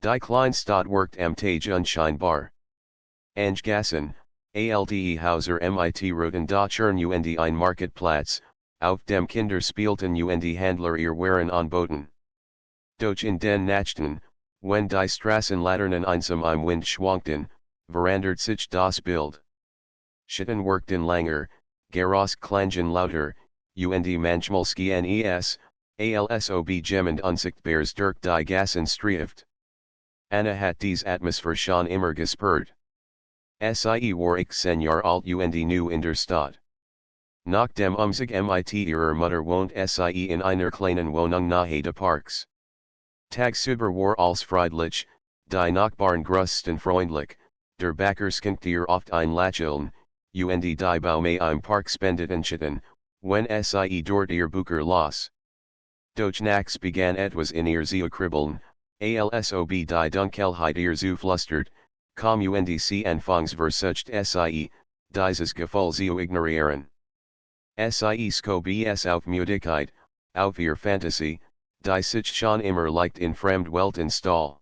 Die Kleinstadt worked am Tage unscheinbar. Anggassen, alte Hauser mit roten Dachern und ein Marktplatz, auf dem Kinder spielten und Handler ihr Waren anboten. Doch in den Nächten, wenn die Straßenlaternen einsam im Wind schwankten, verandert sich das Bild. Schatten workten langer, Geräusche klangen lauter, und manchmal schien es, als ob jemand unsichtbares durch die Gassen streift. Anna hat dies Atmosphäre schon immer gespürt. Sie war ich 10 Jahr alt und new in der Stadt. Nach dem Umzug mit ihrer Mutter wohnt sie in einer kleinen Wohnung nahe des Parks. Tagsüber war alles friedlich, die Nachbarn grüßten freundlich, der Bäcker schenkte ihr oft ein Lächeln, und die Baume im Park spendeten Schatten, wenn sie dort ihr Bücher las. Doch nachts begann etwas in ihr zu kribbeln, als ob die Dunkelheit ihr zu flüstert, kaum und sie anfangsversucht sie, dieses Gefühl zu ignorieren. Sie schob es auf Müdigkeit, auf ihr Fantasie, die sich schon immer leicht in Fremdwelten stahl.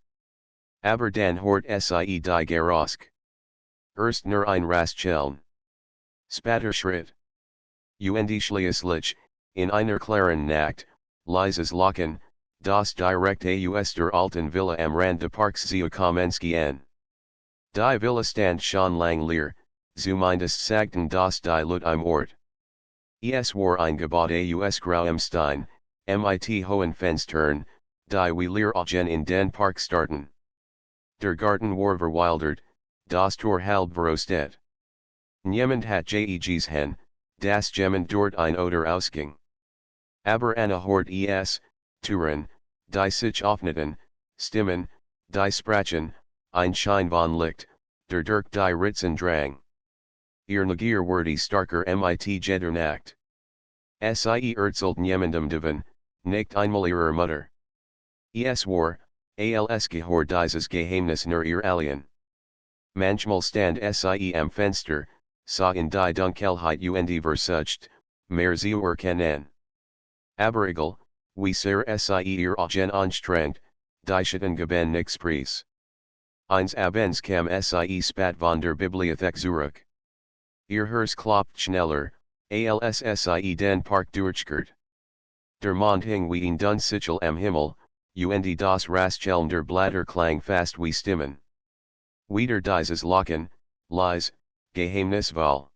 Aber dann hort sie die Geräusch. Erst nur ein Rastschellen. Spatter Schritt. Und schließlich, in einer klaren Nacht, leises Lachen, das direkt aus der alten Villa am Rand des Parks zu kommen schien. Die Villa stand schon lang leer, zumindest sagten das die Leute im Ort. Es war ein Gebäude aus grauem Stein, mit hohen Fenstern, die wie leer Augen in den Park starten. Der Garten war verwildert, das Tor halb verrostet. Niemand hat gesehen, dass jemand dort ein Oder ausging. Aber Anna hort es, Türen, die sich öffneten, Stimmen, die sprachen, ein Schein von Licht, der durch die Ritzen drang. Ihr Neugier wurde starker mit jeder Nacht. Sie erzählt niemandem davon, nicht einmal ihrer Mutter. Es war, als gehört dieses Geheimnis nur ihr allein. Manchmal stand sie am Fenster, sah in die Dunkelheit und versucht, mehr zu erkennen. Aber egal, wie sehr sie ihr Augen anstrengt, die Schatten geben nichts preis. Eines Abends kam sie spät von der Bibliothek zurück. Ihr Herz klopft schneller, als sie den Park durchkehrt. Der Mond hing wie ein Dunsichel am Himmel, und das Rascheln der Blätter klang fast wie Stimmen. Wieder dieses Lachen, leise, geheimnisvoll.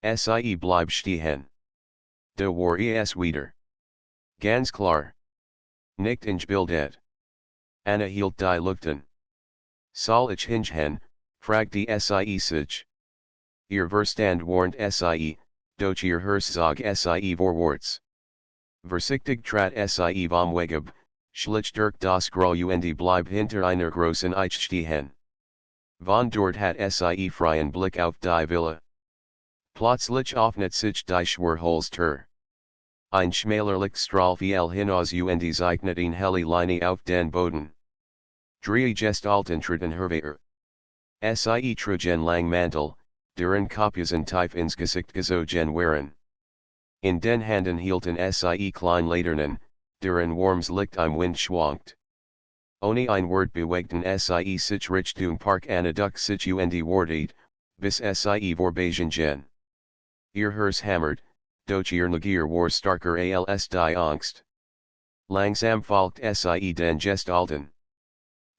Sie blieb stehen. Da war es wieder. Ganz klar. Nicht ingebildet. Anna hielt die Lüchten. Soll ich hingehen, fragte sie sich. Ihr Verstand warnt sie, doch ihr Herz zog sie vorwärts. Vorsichtig trat sie vom Wege, schlich durch das Grau und blieb hinter einer großen Eiche stehen. Von dort hat sie freien Blick auf die Villa. Plötzlich öffnet sich die Schwerholztür. Ein schmaler Lichtstrahl fiel hinaus und zeichnet eine helle Linie auf den Boden. Drei Gestalten treten hervor. Sie trugen lang Mantel, deren Kopfkissen tief ins Gesicht gezogen waren. In den Händen hielten sie kleine Laternen, deren warmes Licht im Wind schwankte. Ohne ein Wort bewegten sie sich Richtung Park Anna durch sich und wartet, bis sie vorbeigingen. Ihr Herz hammert, doch ihr Neugier war starker als die Angst. Langsam folgt sie den Gestalten.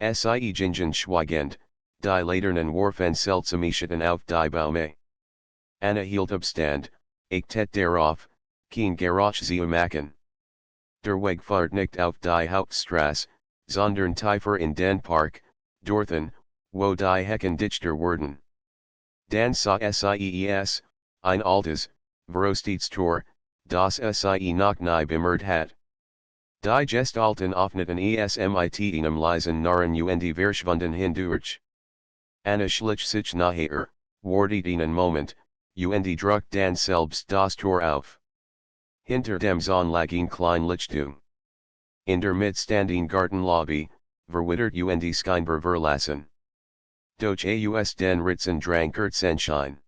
Sie gingen schweigend, die Laternen warfen seltsame Schatten auf die Bäume. Anna hielt Abstand, achtet darauf, kein Geräusch zu machen. Der Weg führt nicht auf die Hauptstraße, sondern tiefer in den Park, dorthin, wo die Hecken dichter wurden. Dann sah sie ein altes, verrostetes Tor, das sie noch nie bemerkt hat. Die Gestalten öffneten es mit einem leisen Narren und verschwunden hindurch. Anna schlich sich nachher, wartet einen Moment, und drückt dann selbst das Tor auf. Hinter dem Zaun lag ein klein Lichtung. In der Mitte stand ein Gartenlobby, verwittert und scheinbar verlassen. Doch aus den Ritzen drang Kerzenschein.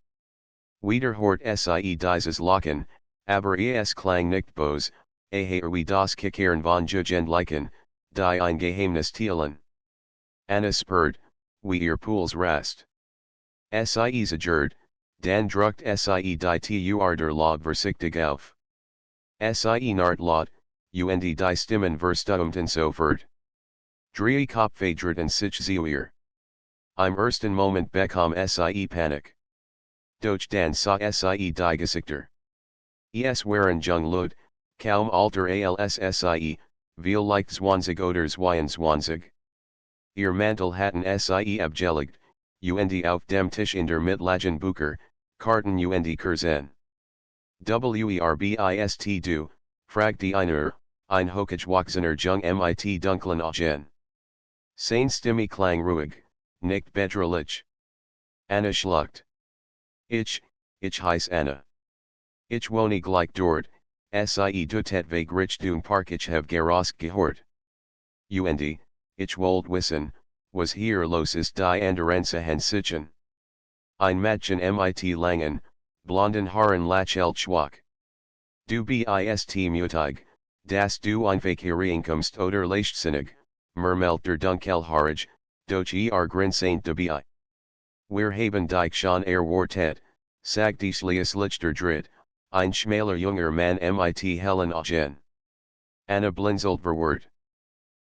Wieder hort sie dieses Lachen, aber es klang nicht böse, wie das Kickern von Jugendlichen, die ein Geheimnis teilen. Anna spurt, wie ihr Pools rast. Sie zagert, dan druckt sie die Tur der Log versichtig auf. Sie nart lot, und die Stimmen verstummten sofort. Drei Kopfadritten sich zuier. Im ersten Moment bekam sie Panik. Doch dann sah sie die Gesichter. Es waren jung Leute, kaum alter als sie, vielleicht 20 oder 22. Ihr Mantel hatten sie abgelegt, und auf dem Tisch in der Mitte lagen Bücher, Karten und Kursen. Werbist du, fragte einer, ein hochgewachsener Jung mit dunklen Augen. Seine Stimme klang ruhig, nicht bedrohlich. Anna schluckte. Ich heiß Anna. Ich wohne gleich dort, sie dutet vague Richtung Park ich have gerost gehört. Und, ich wollt wissen, was hier los ist die anderen Sichen. Ein Mädchen mit langen, blonden Haaren lächelt schwach. Du bist mutig, dass du einfach hereinkommst oder leichtsinnig, murmelt der Dunkelhaarige, doch grinzend dabei. Wir haben dich schon erwartet, sagt die Lichter Dritt, ein schmaler junger Mann mit hellen Augen. Anna blinzelt verwirrt.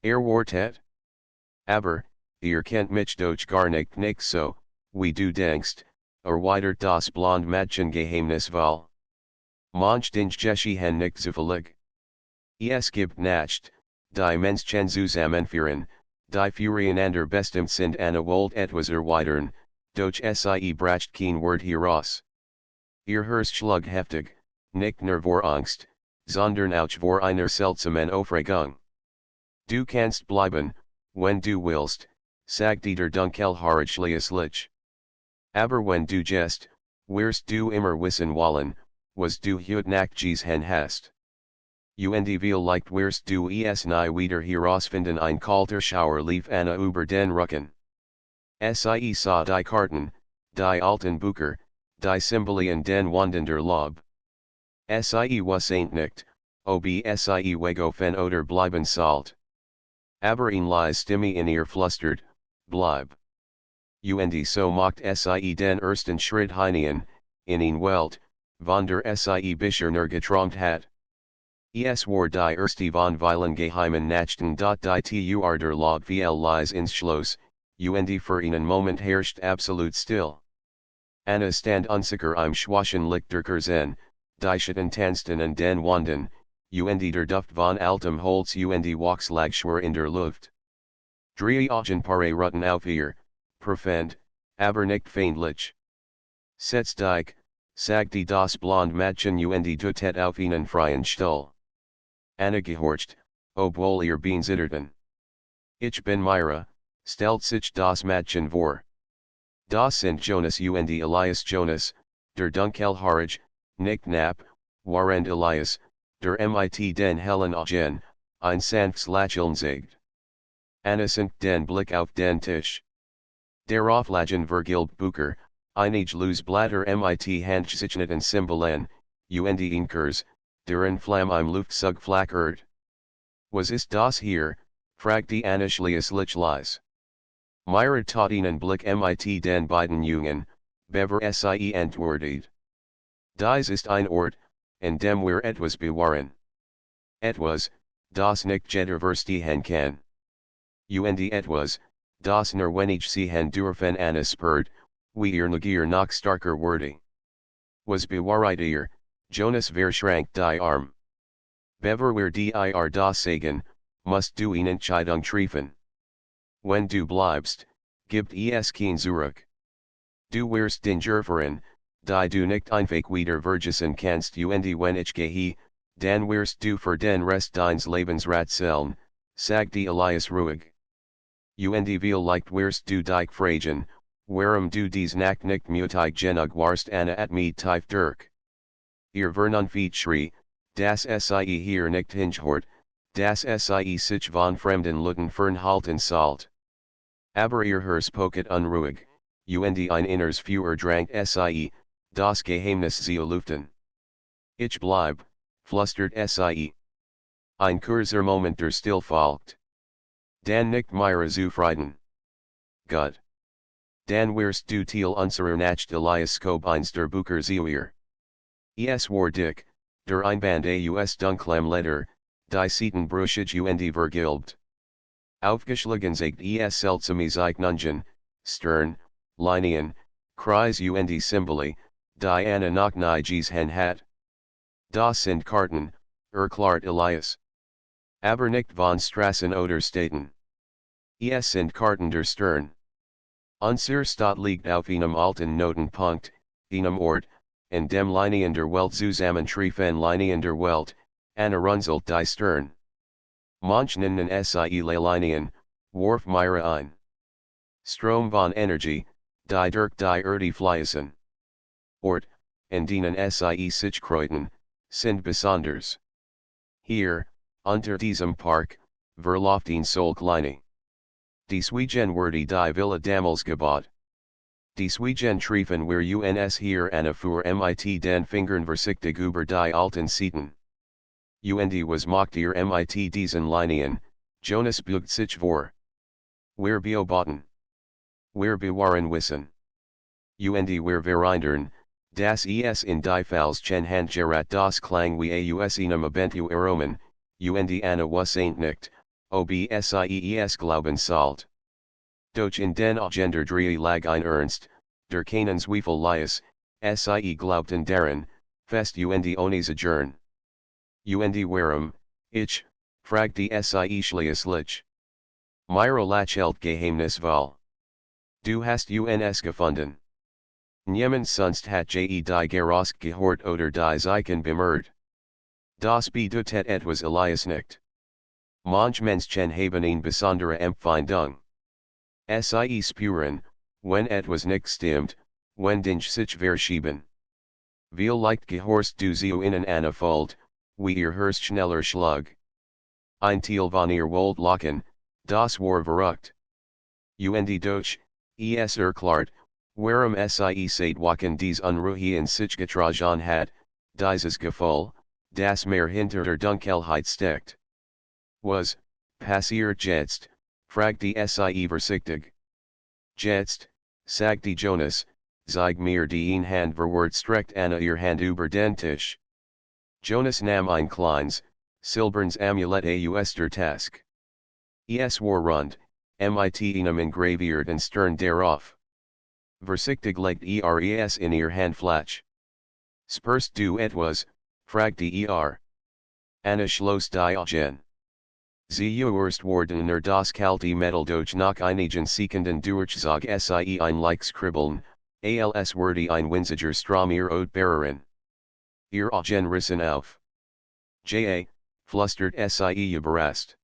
Erwartet? Aber, ihr kennt mich doch gar nicht so, wie du denkst, erweitert das blond Mädchen geheimnisvoll. Manch den Geschichten nicht zufällig. Es gibt nicht, die Menschen zusammenführen, die füreinander bestimmt sind Anna wollt etwas erweitern, doch sie bracht kein Wort heraus. Ihr Herz schlug heftig, nicht nur vor Angst, sondern auch vor einer seltsamen Aufregung. Du kannst bleiben, wenn du willst, sagte der Dunkelhaarige leislich. Aber wenn du gehst, wirst du immer wissen wollen, was du heute Nacht gesehen hast. Und vielleicht wirst du es nie wieder herausfinden. Ein kalter Schauer lief Anna über den Rücken. Sie sah die Karten, die alten Bücher, die Symbole und den wandender Lob. Sie wusste nicht, ob sie weggefen oder bleiben sollte. Aber ein leise Stimme in ihr flüstert, bleib. Und so macht sie den ersten Schritt hinein, in eine Welt, von der sie bisher nur geträumt hat. Es war die erste von vielen geheimen Nächten. Die Tur der Log viel lies ins Schloss, und für einen Moment herrscht absolut still. Anna stand unsicher im schwachen Licht der Kursen, die Schatten tanzten und den wanden, und der Duft von altem Holz und Wachs lag schwer in der Luft. Drei Augenpaare ruhten auf ihr, profund, aber nicht feindlich. Setz dich, sagte das blond Mädchen und dutet auf einen freien Stuhl. Anna gehorcht, obwohl ihr Bein zitterten. Ich bin Myra, stellt sich das Mädchen vor. Das sind Jonas und Elias Jonas, der Dunkelhaarige, nicht knapp, warend Elias, der mit den hellen Augen, ein sanftes Lächeln zeigt. Anna senkt den Blick auf den Tisch. Darauf lagen vergilbt Bücher, einige Losblätter mit handgezeichneten Symbolen, und Inkers, deren Flamme im Luftzug flackert. Was ist das hier? Fragte Anna schließlich leise. Myra tat einen Blick mit den beiden Jungen, bever sie antwortet. Dies ist ein Ort, an dem wir etwas bewahren. Etwas, das nicht jeder verstehen kann. Und etwas, das nur wenig sehen dürfen. Anna spurt, wie ihr Neugier noch starker wurde. Was bewahrt ihr? Jonas verschrank die Arm. Bever wir dir das sagen, musst du eine Entscheidung treffen. Wenn du bleibst, gibt es kein Zurück. Du wirst Danger fahren, die du nicht einfach wieder vergessen kannst. Und wenn ich gehe, dann wirst du für den Rest deines Lebens ratzeln, sagte Elias ruhig. Und vielleicht wirst du dich fragen, warum du dies Nacht nicht mutig genug warst. Anna at me tief durch. Ihr Vernunft schrie, das sie hier nicht hingehört, das sie sich von fremden Leuten fernhalten sollt. Aber ihr Herz poket unruhig, und ein inneres Feuer drang sie, das Geheimnis zu lüften. Ich bleib, flüstert sie. Ein kurzer Moment der Still folgt. Dann nickt Myra zufrieden. gut. Dan wirst du Teil unserer Nächte Eliaskob eins der Bücher Zeuer. Es war dick, der Einband aus dunklem Leder, die Seiten brüchig und vergilbt. Aufgeschlagen zeigt es seltsame Zeichnungen, Stern, Linien, Kreis und Symbole, die Anna noch nie gesehen hat. Das sind Karten, erklärt Elias. Aber nicht von Strassen oder Städten. Es sind Karten der Stern. Unser Stadt liegt auf einem alten Notenpunkt, einem Ort, in dem Linien der Welt zusammentreffen Linien der Welt, Anna runzelt die Stern. Manchen nennen sie Linien, warf Myra ein. Strom von Energie, die durch die Erde fließen. Ort, in denen sie sich kreuten, sind besonders. Hier, unter diesem Park, verläuft ein Solkleine. Deswegen wurde die Villa damals gebaut. Deswegen treffen wir uns hier Anna für mit den Fingern vorsichtig über die alten Seiten. Und was macht ihr mit diesen Linien, Jonas beugt sich vor. Wir beobachten. Wir bewahren Wissen. Und wir verhindern, dass es in die falschen Handgerat das Klang wie aus einem Abentu aromen, und Anna was nicht, ob es glauben sollt. Doch in den Agender drei lag ein Ernst, der keinen Zweifel lies, sie glaubten daran, fest und ohne Zögern. Und warum, ich, fragte sie schließlich. Myra lachelt Geheimnisse voll. Du hast uns gefunden. Niemand sonst hat die Gerosk gehört oder die Zeichen bemerkt. Das bedeutet etwas Elias nicht. Manche Menschen haben eine besondere Empfindung. Sie spüren, wenn etwas nicht stimmt, wenn Dinge sich verschieben. Vielleicht gehorst du zu ihnen Anna Fold, wie ihr Herst schneller schlug. Ein Teil von ihr Wold Locken, das war verrückt. Und doch, es erklärt, warum sie seit Wochen dies Unruhe in sich getragen hat, dieses Gefühl, das mehr hinter der Dunkelheit steckt. Was, passiert jetzt, fragte sie vorsichtig. Jetzt, sagte Jonas, zeig mir die Hand verwirrt streckt Anna ihr Hand über den Tisch. Jonas nahm ein kleines, silbernes Amulett aus der Task. Es war rund, mit einem engravierten Stern darauf. Vorsichtig legt es in ihr Handfläche. Spürst du etwas, fragte Anna schloss die Augen. Sie worden das kalte Metal durch nach einigen Sekunden durchzog sie ein leichtes Kribbeln, als wurde ein winziger Strom ihr Outbeererin. Ihr Augen rissen auf. Flüstert sie überrascht.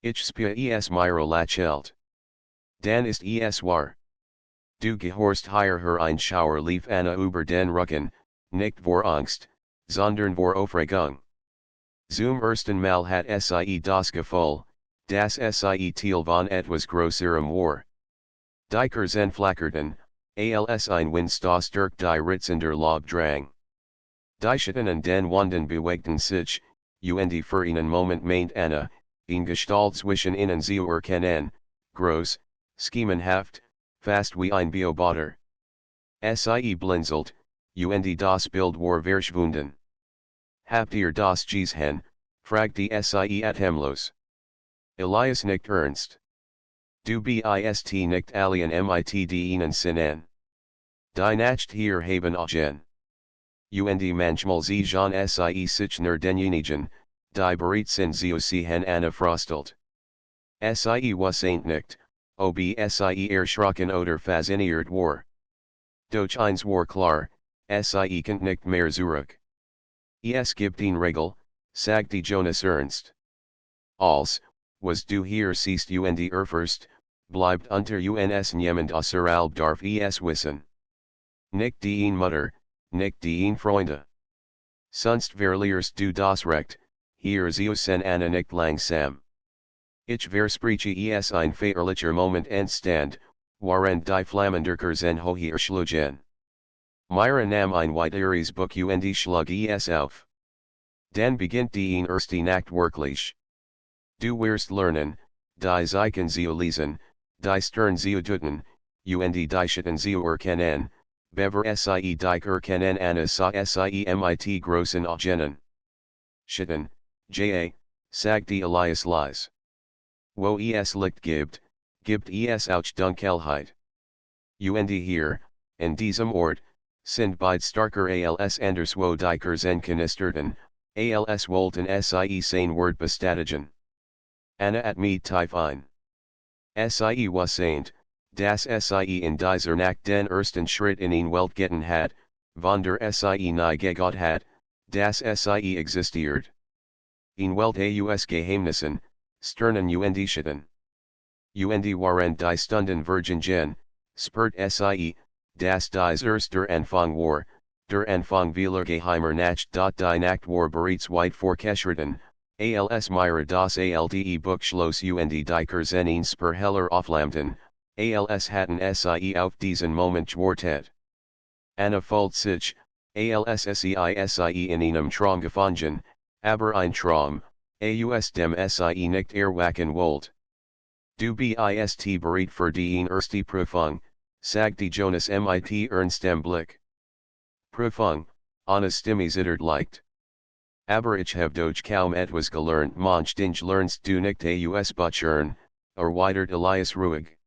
Ich spüre es Myra lachelt. Dan ist es wahr. Du gehorst hier ein Schauer lief Anna über den Rücken, nicht vor Angst, sondern vor Aufregung. Zum ersten Mal hat sie das Gefühl, dass sie Teil von etwas Größerem war. Die Kerzen flackerten, als ein Windstoß durch die Ritzender Lob drang. Die Schatten und den Wanden bewegten sich, und für einen Moment meint Anna, in Gestalt zwischen ihnen zu erkennen, groß, schemenhaft, fast wie ein Beobachter. Sie blinzelt, und das Bild war verschwunden. Habt ihr das gesehen, fragte sie atemlos. Elias nicht ernst. Du bist nicht alien mit denen Sinnen. Die Nacht hier haben Augen. Und manchmal sehen sie sich nur denjenigen, die bereit sind zu sehen Anna frostelt. Sie was nicht, ob sie erschrocken oder fasziniert war. Doch eins war klar, sie kennt nicht mehr zurück. Es gibt eine Regel, sagte Jonas ernst. Als, was du hier siehst und erfährst, bleibt unter uns niemand außerhalb darf es wissen. Nicht die Mutter, nicht die Freunde. Sonst verlierst du das Recht, hier zu sein Anna nicht langsam. Ich verspreche es ein feierlicher Moment entstand, während die Flammender Kerzen hoch schlugen. Myra nahm ein weiteres Buch und schlug es auf. Dann beginnt die erste Nacht wirklich. Du wirst lernen, die Zeichen zu lesen, Die Stern Zeuduten, und die Schitten Zeuerkennen, Bever Sie die Erkennen Anna sa Sie mit großen Augen. Schitten, J.A., Sag die Elias Lies. Wo es Licht gibt es auch Dunkelheit. Und hier, in diesem Ort, sind beide starker als anderswo die Kanisterten, als wollten Sie sein Wort bestätigen. Anna at me tief ein. Sie was saint, das Sie in dieser Nacht den ersten Schritt in ein Welt getan hat, von der Sie nie gegott hat, das Sie existiert. In Welt aus Geheimnissen, Sternen und Schitten. Und waren die Stunden Virgingen, spurt Sie, das dies erster Anfang war, der Anfang vieler geheimer Nacht. Die Nacht war bereits weit vorgeschritten, als Myra das Alde Buchschloss und die Kerzen per heller Auflampten, als hatten Sie auf diesen Moment gewartet. Anna fühlt sich, als sie in einem Traum gefangen, aber ein Traum, aus dem Sie nicht erwachen wollt. Du bist bereit für die erste Prüfung, sagt die Jonas mit ernstem Blick. Prüfung, Anna Stimme zittert leicht. Aber ich habe doch kaum etwas gelernt. Manch Dinge lernst du nicht aus Büchern, erwidert Elias ruhig.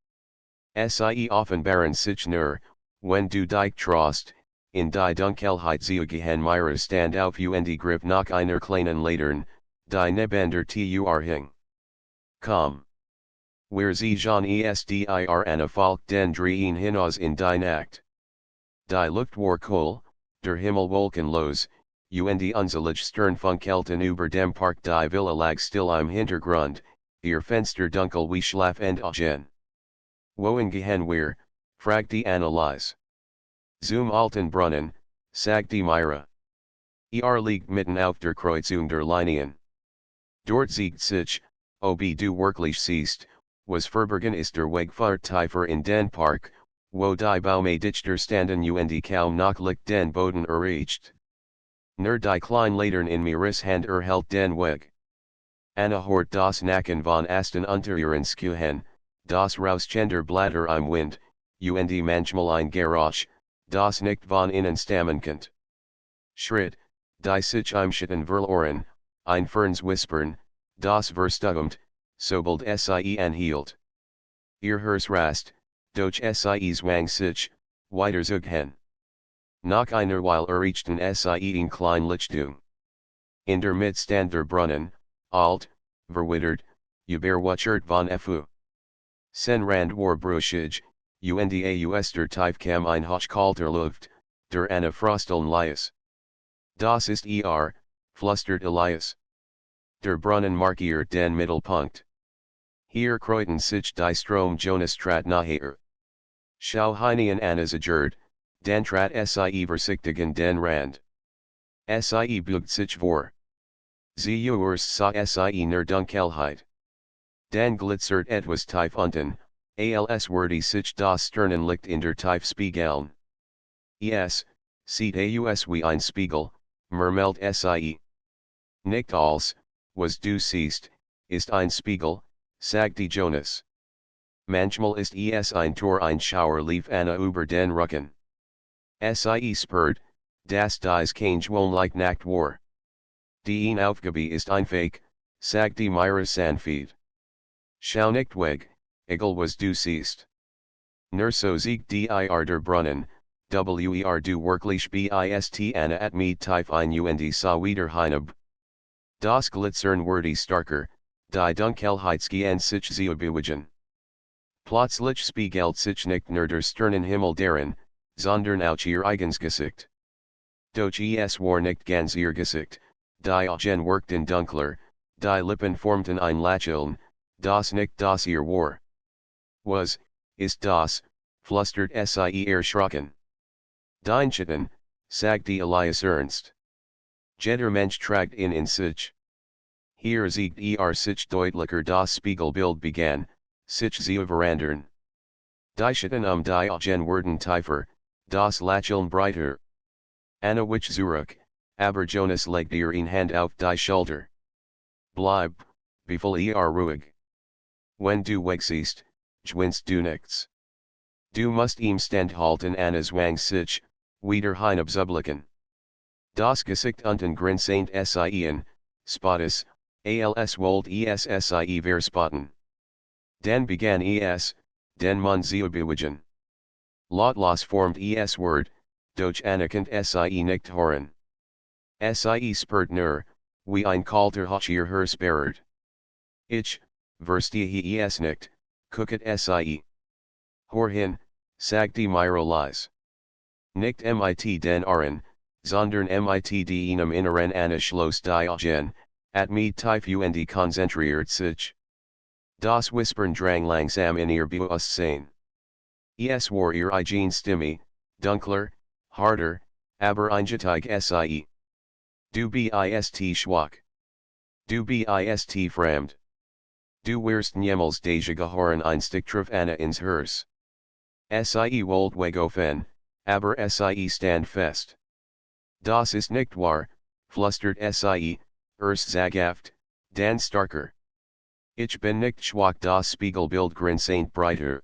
Sie offenbaren sich nur, wenn du dich traust, in die Dunkelheit gehen Myra stand auf und griff nach einer kleinen Laterne, die neben der Tür hing. Komm. Where sie Jean esdir Anna folgt den drehen hinaus in die Nacht. Die Luft war kohl, der Himmel wolkenlos, und unselige Sternfunkelten über dem Park. Die Villa lag still im Hintergrund, ihr Fenster dunkel wie schlafend Augen. Wohin gehen wir, fragte Anna leise. Zum alten Brunnen, sagte Myra. Liegt mitten auf der Kreuzung der Linien. Dort siegt sich, ob du wirklich siehst, was verborgen ist der Weg für tiefer in den Park, wo die Baume dichter standen und kaum noch Licht den Boden erreicht. Nur die kleine Laterne in Myras Hand erhält den Weg. Anna hort das Nacken von Asten unter ihren Schuhen, das Rauschender Blätter im Wind, und manchmal ein Geräusch, das nicht von innen stammen kann. Schritt, die sich im Schatten verloren, ein fernes Whispern, das verstumt, sobald Sie anhielt. Ihr Hers rast, doch Sie zwang sich, weiter zu gehen. Nach einer Weile erreichten Sie in klein Lichtung. In der Mitte stand der Brunnen, alt, verwittert, überwuchert von Fu. Sen Rand war brüchig, und aus der Tief kam ein hochkalter Luft, der Anna frosteln ließ. Das ist flüstert Elias. Der Brunnen markiert den Mittelpunkt. Hier kreuten sich die Strom Jonas trat nachher. Schau hinein Anna zagert, dann trat Sie versichtigen den Rand. Sie beugt sich vor. Sie sa Sie ner Dunkelheit. Dan glitzert etwas tief unten, als würde sich das Sternenlicht in der Tief spiegeln. Sieht aus wie ein Spiegel, murmelt Sie. Nicht alles, was du siehst, ist ein Spiegel, sagte Jonas. Manchmal ist es ein Tor. Ein Schauer lief Anna über den Rücken. Sie spürt, dass dies keine gewöhnliche Nacht war. Die Aufgabe ist ein Fake, sagte Myra sanft. Schau nicht weg, egal was du siehst. Nur so siegt der Brunnen, wer du wirklich bist. Anna at me tief ein und sa wieder hinab. Das Glitzern wurde starker, die Dunkelheitsgehen sich zu bewagen. Plötzlich spiegelt sich nicht nur der Sternenhimmel darin, sondern auch ihr eigenes Gesicht. Doch es war nicht ganz ihr Gesicht, die Augen wirkten dunkler, die Lippen formten ein Lächeln, das nicht das ihr war. Was, ist das, flüstert Sie erschrocken. Dein Schatten, sagte Elias ernst. Jeder Mensch trägt in sich. Hier siegt sich deutlicher. Das Spiegelbild begann, sich zu verandern. Die Schatten die Augen wurden tiefer, das Lächeln breiter. Anna wich zurück, aber Jonas legte ihre Hand auf die Schulter. Bleib, befahl ruhig. Wenn du weg siehst, Gewinst du nichts. Du musst ihm standhalten an Zwang sich, wieder hinabzublicken. Das Gesicht unten grinsaint sien, Spottis, als wollt es sie verspotten. Dann begann es, den Mund zu bewagen. Lautlos formt es Word, doch anerkannt sie nicht horen. Sie spurt nur, wie ein kalter Hochier Hersperrt. Ich, verstehe es nicht, gucket sie. Horhin, sagte Miro Lies. Nicht mit den Ohren, sondern mit einem inneren Anschluss diogen, at me tief und konzentriert sich. Das Whispern drang langsam in ihr Bewusstsein. Es war ihr eigen Stimme, dunkler, harder, aber eingetig sie. Du bist schwach. Du bist fremd. Du wirst niemals deze Gehoren einsticktruf Anna ins Herz. Sie wollt wegofen, aber sie stand fest. Das ist nicht wahr, flüstert sie, erst zaghaft, dann starker. Ich bin nicht schwach, das Spiegelbild grinsaint breiter.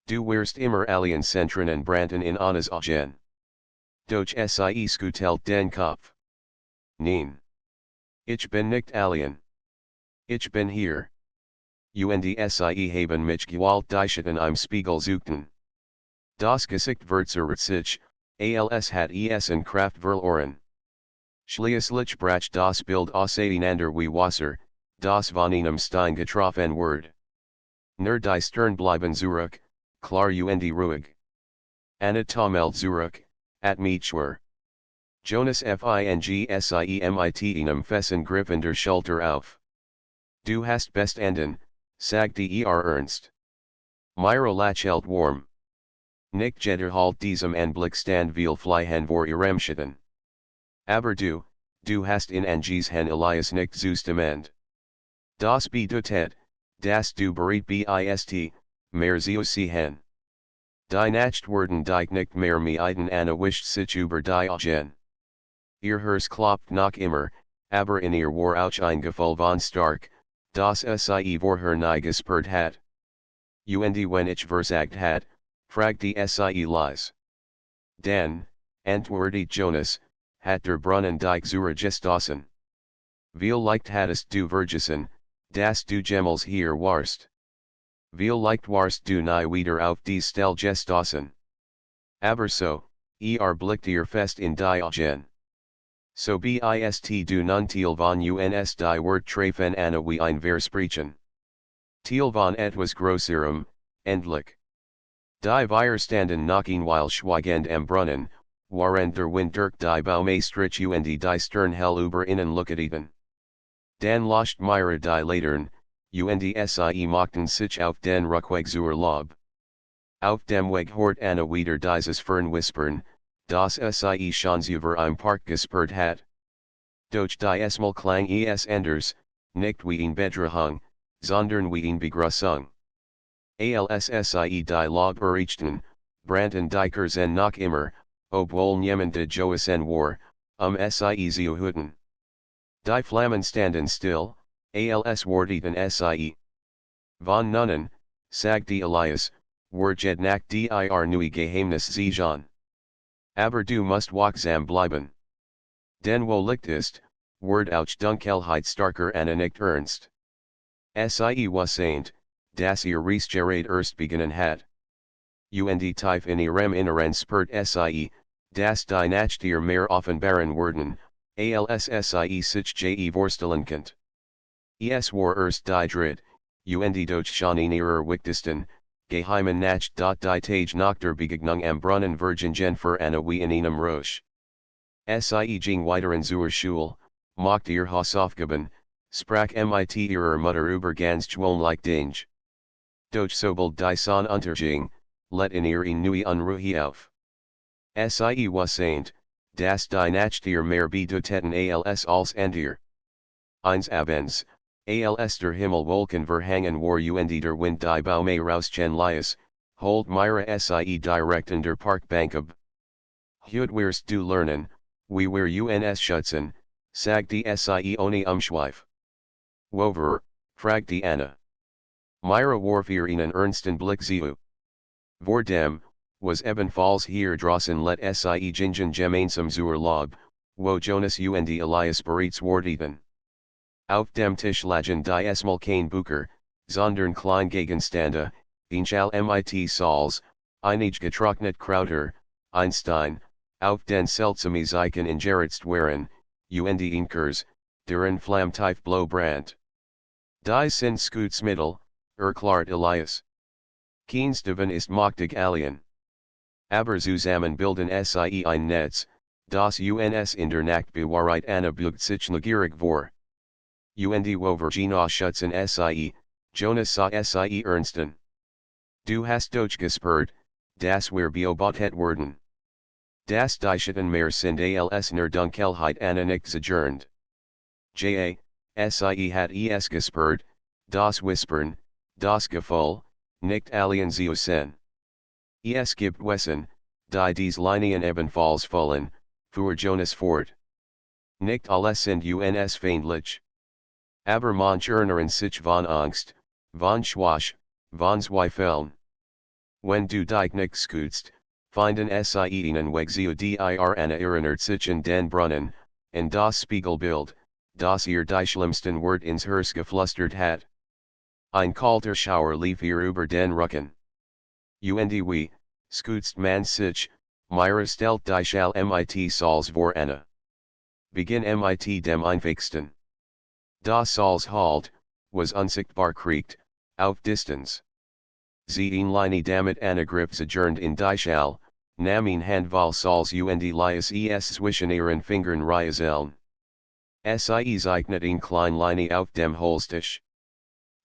Du wirst immer alien centren en branten in Annas Augen. Doch sie skutelt den Kopf. Nein. Ich bin nicht alien. Ich bin hier. Und sie haben mich gewalt dischten im Spiegel suchten. Das Gesicht verzerrt sich, als hat es en Kraft verloren. Schließlich brach das Bild auseinander wie Wasser, das von einem Stein getroffen wird. Nur die Stirn bleiben zurück, klar und ruhig. Anna taumelt zurück, at mich schwer. Jonas Fingse mit einem festen Grip in der Schulter auf. Du hast bestanden, sagte ernst. Miro lächelt warm. Nicht jeder halt diesem Anblick stand viel fliehen vor ihrem Schatten. Aber du hast in Angesehen Elias nicht zustimmt. Das bedeutet, dass du bereit bist, mehr zu sehen. Die Nacht werden dich nicht mehr meiden Anna wischt sich über die Augen. Ihr Herz klopft noch immer, aber in ihr war auch ein Gefühl von stark, das sie vorher nie gespürt hat. Und wenn ich versagt hat, fragte sie leise. Dann, antwortete Jonas, hat der Brunnen dich zurückgestoßen. Viel leicht hattest du vergessen, dass du jemals hier warst. Viel leicht warst du nie wieder auf die Stelle gestoßen. Aber so, blickt ihr fest in die Augen. So bist du nun Teil von uns die Wort treffen Anna wie ein Versprechen. Teil von etwas Größerem, endlich. Die wir standen noch einmal schweigend am Brunnen, während der Wind durch die Bäume strich und die Stern hell über innen looketen. Dann lost Myra die Laterne, und sie machten sich auf den Rückweg zur Lob. Auf dem Weg hort Anna wieder dieses Fernwispern, das sie schon über im Park gespürt hat. Doch die Mal klang es anders, nicht wie ein Bedrahung, sondern wie ein Begrüßung. Als sie die Lob erreichten, brannten die Kerzen noch immer, obwohl niemand gejossen war, sie zu hüten. Die Flammen standen still, als warteten sie. Von nunnen, sagte Elias, wird nach dir neue Geheimnisse sehen. Aber du musst wachsam bleiben. Denn wo Licht ist, wird auch Dunkelheit starker und nicht ernst. Sie wasseint, dass ihr Reisgerät erst beginnen hat. Und tief in ihrem Inneren spürt sie, dass die Nacht ihr mehr offenbaren werden, als sie sich vorstellen könnt. Es war erst die Dritt, und doch schon in ihrer wichtigsten, geheimen Nacht die Tage nach der Begegnung am Brunnen Virgingen für Anna wie in einem Rausch. Sie ging weiter in zur Schule, macht ihr Hausaufgaben, sprach mit ihrer Mutter über ganz gewöhnliche Dinge. Doch sobald die Sonne unterging, let in ihr neue Unruhe auf. Sie wasseint, dass die Nacht ihr mehr bedeuteten als ihr. Eins Abends, als der Himmel wolken verhangen war und der Wind die Bäume rauschten ließ, holt Myra sie direkt in der Parkbank ab. Heut wirst du lernen, wie wir uns schützen, sagte sie ohne Umschweif. Wover, fragte Anna. Myra Warfeer ihnen ernsten Blick zu. Vor dem, was ebenfalls hier draußen let sie Gingen gemeinsam zur Lob, wo Jonas und Elias bereits worden. Auf dem Tisch lagen die Esmal kein Bucher, sondern Kleingegenstände, Einschall mit Salz, einige getrocknet Krauter, Einstein, auf den seltsamen Zeichen ingeritzt waren, und Inkers, deren Flammtief blow brandt. Die sind Schutzmittel, erklärt Elias. Keins davon ist machtig alien. Aber zusammen bilden sie ein Netz, das uns in der Nacht bewahrheit anbeugт sich neugierig vor. Und wo Virginia schützen sie, Jonas sah sie ernsten. Du hast doch gespürt, dass wir beobachtet werden. Das Deicheten mehr sind als ner Dunkelheit an nicht zergernt. Sie hat es gespürt, das Whispern, das Gefühl, nicht alien zu sein. Es gibt Wesen, die dies Linien ebenfalls fallen, fuhr Jonas fort. Nicht alles sind uns feindlich. Aber manch erinnern sich von Angst, von Schwach, von Zweifeln. Wenn du dich nicht schützt, finden sie ihnen Weg zu dir erinnert sich an den Brunnen, an das Spiegelbild, das ihr die schlimmsten Wort ins Herz geflüstert hat. Ein kalter Schauer lief ihr über den Rücken. Und wie, schützt man sich, Myra stellt die Schall mit Salz vor Anna. Beginn mit dem einfachsten. Das Salz halt, was unsichtbar kriegt, auf Distanz. Sie ähnliche damit Anna griff adjourned in die Schall, nahm Handvoll Salz und Lias es zwischen ihren Fingern reiseln. Sie zeichnet Kleinlinie auf dem Holztisch.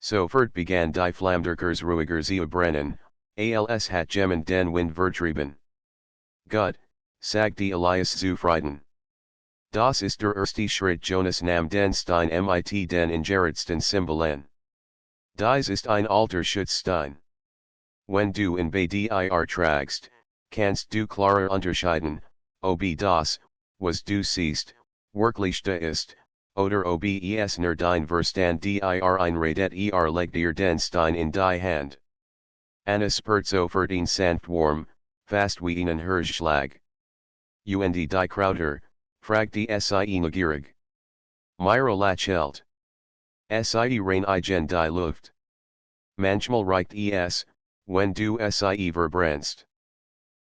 Sofort begann die Flammdurkers ruhiger zu brennen, als hat jemand den Wind vertrieben. Gut, sagte Elias zufrieden. Das ist der erste Schritt. Jonas nahm den Stein mit den ingeritsten Symbolen. Dies ist ein alter Schutzstein. Wenn du in bei dir tragst, kannst du klarer unterscheiden, ob das, was du siehst, wirklich da ist, oder ob es nur dein Verstand dir einredet. Legt dir den Stein in die Hand. Anna spürt sofort sanft warm, fast wie einen Herzschlag. Und die Krauter, fragte sie neugierig. Myra lächelt. Sie reinigen die Luft. Manchmal reicht es, wenn du sie verbrennst.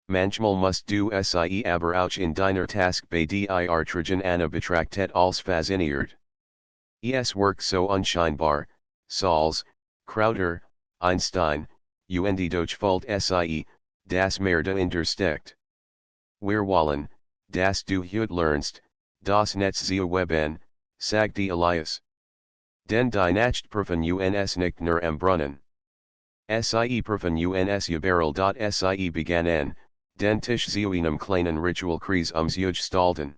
Manchmal musst du sie aber auch in deiner Task bei dir tragen. Anna betrachtet als fasziniert. Es wirkt so unscheinbar, Salz, Krauter, Einstein, und doch fällt sie, das mehr untersteckt. Wir wollen, dass du heute lernst, das Netz zu weben, sagte Elias. Den die Nacht prüfen uns nicht nur am Brunnen. Sie prüfen uns überall. Sie begannen, den Tisch zu einem kleinen Ritualkreis zu gestalten.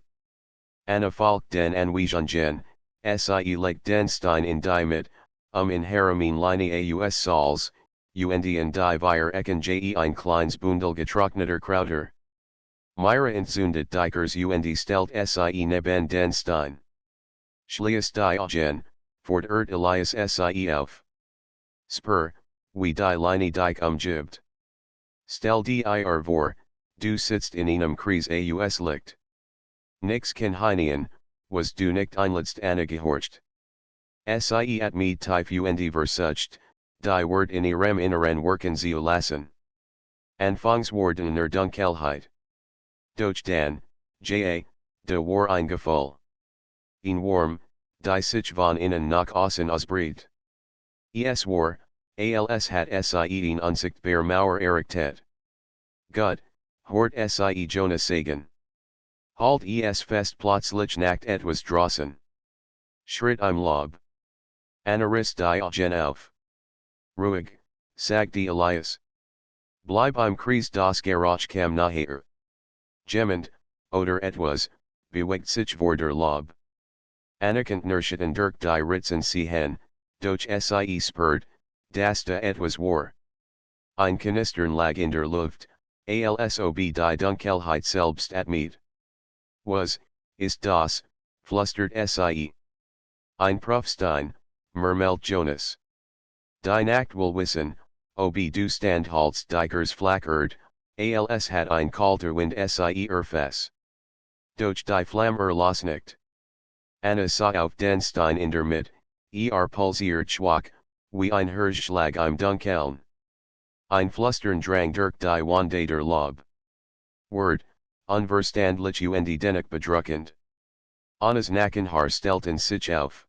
Anna folgt den Anweisungen, sie legt den Stein in die Mitte, in Haramin Linie aus Salz, und in die Vierecken ein kleines Bundel getrockneter Krauter. Myra entzündet Dikers und stellt sie neben den Stein. Schließt die Augen, fordert Elias sie auf. Spur, wie die Linie dich gibt. Stell dir vor, du sitzt in einem Kreis aus Licht. Nix kann hinein, was du nicht einletzt angehorcht. Sie at me tief und versucht, die Wort in ihrem Inneren wirken zu lassen. Anfangs worden der Dunkelheit. Doch dann, de war ein Gefühl. Ein Warm, die sich von innen nach außen ausbreitet. Es war, als hat sie ein unsichtbar Mauer errichtet. Gut, hort sie Jonas sagen. Halt es fest plötzlich Nacht etwas draußen. Schritt im Lob. Anna riss die Augen auf. Ruhig, sagte Elias. Bleib im Kreis das Geräusch kam nachher. Jemand, oder etwas, bewegt sich vor der Lob. Anna knirscheten durch die Ritzen sehen, doch sie spürt, dass da etwas war. Ein Knistern lag in der Luft, als ob die Dunkelheit selbst atmet. Was, ist das, flüstert sie. Ein Prüfstein, murmelt Jonas. Die Nacht will wissen, ob du standhaltst dikers flackert, als hat ein kalter Wind sie erfess. Durch die Flamme losnicht. Anna sah auf den Stein in der Mitte, pulsiert schwach, wie ein Herzschlag im Dunkeln. Ein Flüstern drang durch die Wände der Lob. Word, unverständlich und dennoch bedrückend. Anna's Nackenhaar stellten sich auf.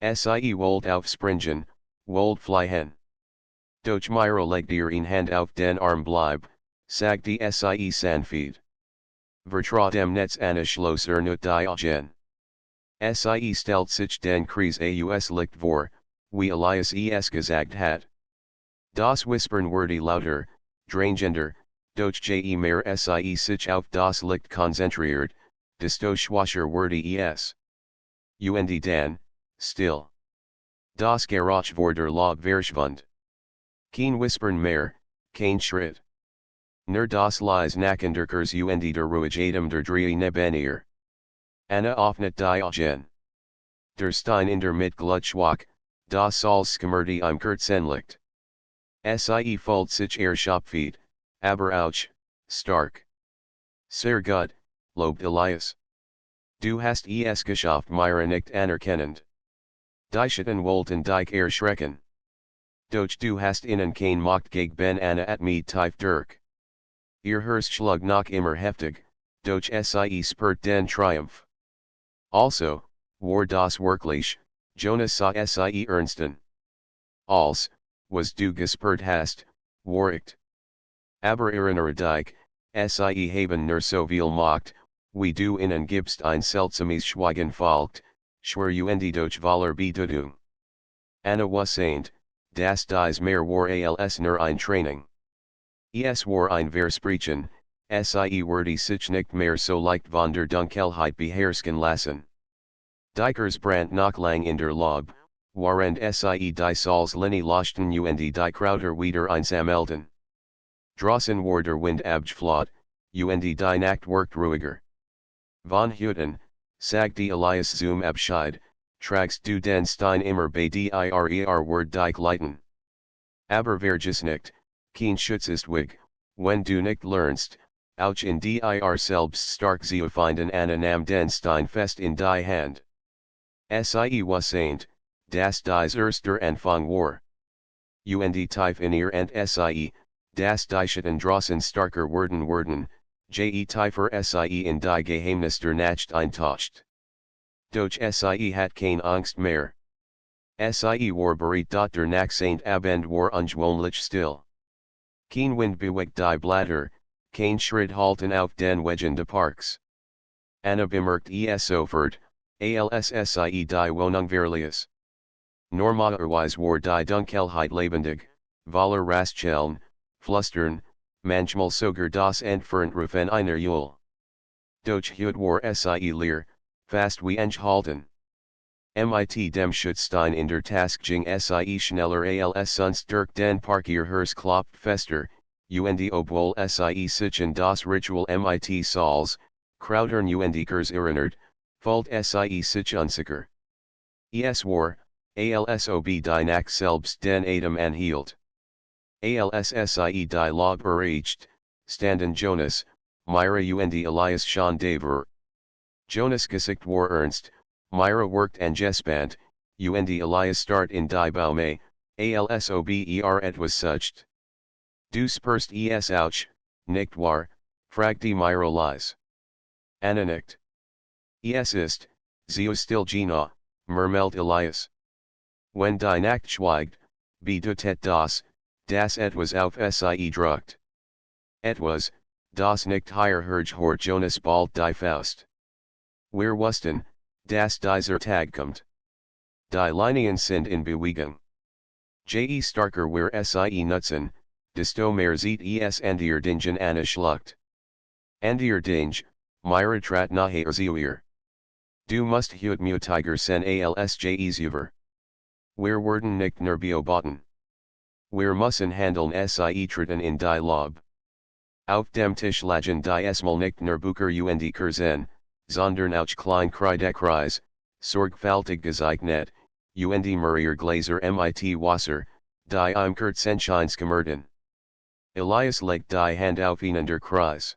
Sie wollt aufspringen, wollt fliehen. Doch Myra legt ihre Hand auf den Arm bleib, sagte sie sanft. Vertra dem Netz Anna Schlosser nut die Augen. Sie stellt sich den Kreis aus Licht vor, wie Elias es gesagt hat. Das Whispern wurde lauter, drängender, doch je mehr sie sich auf das Licht konzentriert, desto schwacher wurde es. Und dann, still. Das Geräusch vor der Lob verschwand. Kein Whispern mehr, kein Schritt. Nur das leise Nachdenker's und der ruhige Atem der Drei neben ihr. Anna öffnet die Augen. Der Stein in der Mitte glut schwach, das als schimmerte im Kerzenlicht. Sie fühlt sich erschöpft, aber auch, stark. Sehr gut, lobt Elias. Du hast es geschafft, Myra nicht anerkennend. Die Schatten wollten dich erschrecken. Doch du hast ihnen kein Macht gegen Anna at mit tief durch. Ihr Herzschlag noch immer heftig, doch sie spürt den Triumph. Also, war das wirklich, Jonas sah sie ernsten. Als, was du gespürt hast, war ich. Aber erinnere dich, sie haben nur so viel Macht, wie du ihnen gibst ein seltsames Schweigen folgt, schwer und doch voller Bedeutung. Anna wusste, dass dies mehr war als nur ein Training. Es war ein Versprechen, sie würde sich nicht mehr so leicht von der Dunkelheit beherrschen lassen. Dikers brand noch lang in der Lob, während sie die Salzlinie lochten und die Krauter wieder einsammelten. Draußen war der Wind abgeflaut, und die Nacht worked ruhiger. Von Hütten, sagte Elias zum Abschied, tragst du den Stein immer bei dir Word dich leiten. Aber vergiss nicht, kein Schutz ist weg, wenn du nicht lernst, auch in dir selbst stark zu finden Anna nahm den Stein fest in die Hand. Sie wusste, dass dies erster Anfang war. Und tief in ihr and sie, dass die Schatten draußen starker werden, je tiefer sie in die Geheimnisse der Nacht eintaucht. Doch sie hat kein Angst mehr. Sie war bereit der Nacht Abend war ungewöhnlich still. Kein Wind bewegt die Blätter, kein Schritt halten auf den Wegen des Parks. Anna bemerkt es sofort, als sie die Wohnung verließ. Normalerweise war die Dunkelheit lebendig, voller Rastschellen, Flüstern, manchmal sogar das Entfernrufen einer Eule. Doch heute war sie leer, fast wie enthalten. Mit dem Schutzstein in der Tasking sie schneller als sonst durch den Park ihr Herz klopft fester, und obwohl sie sich in das Ritual mit Salz, Krautern und Kers erinnert, fühlt sie sich unsicher. Es war, als ob die Nacht selbst den Atem anhielt. Als sie die Lob erreicht, standen Jonas, Myra und Elias schon davor. Jonas' Gesicht war ernst, Myra worked angespannt, und Elias start in die Baume, als ob etwas sucht. Du spürst es auch, nicht wahr, fragte Myra leise. Anna nickt. Es ist, so still Gina, murmelt Elias. Wenn die Nacht schweigt, bedeutet das etwas auf sie druckt. Etwas, das nicht higher hort Jonas bald die Faust. Wir wussten, dass dieser Tag kommt. Die Linien sind in Bewegung. Je starker wir sie nutzen, desto mehr sieht es an ihr Dingen Anna schluckt. An ihr Dinge, Myra trat nachher zu ihr. Du musst heute mutiger sen als je zuver. Wir werden nicht nur beobachten. Wir müssen handeln sie treten in die Lob. Auf dem Tisch lagen die Esmal nicht nur Bücher und Kursen, sondern auch Kleinkreidekreis, sorgfältig gezeichnet, und Murier Glaser mit Wasser, Die im Kurzenscheinskamerden. Elias legt die Hand auf ihn der Kreis.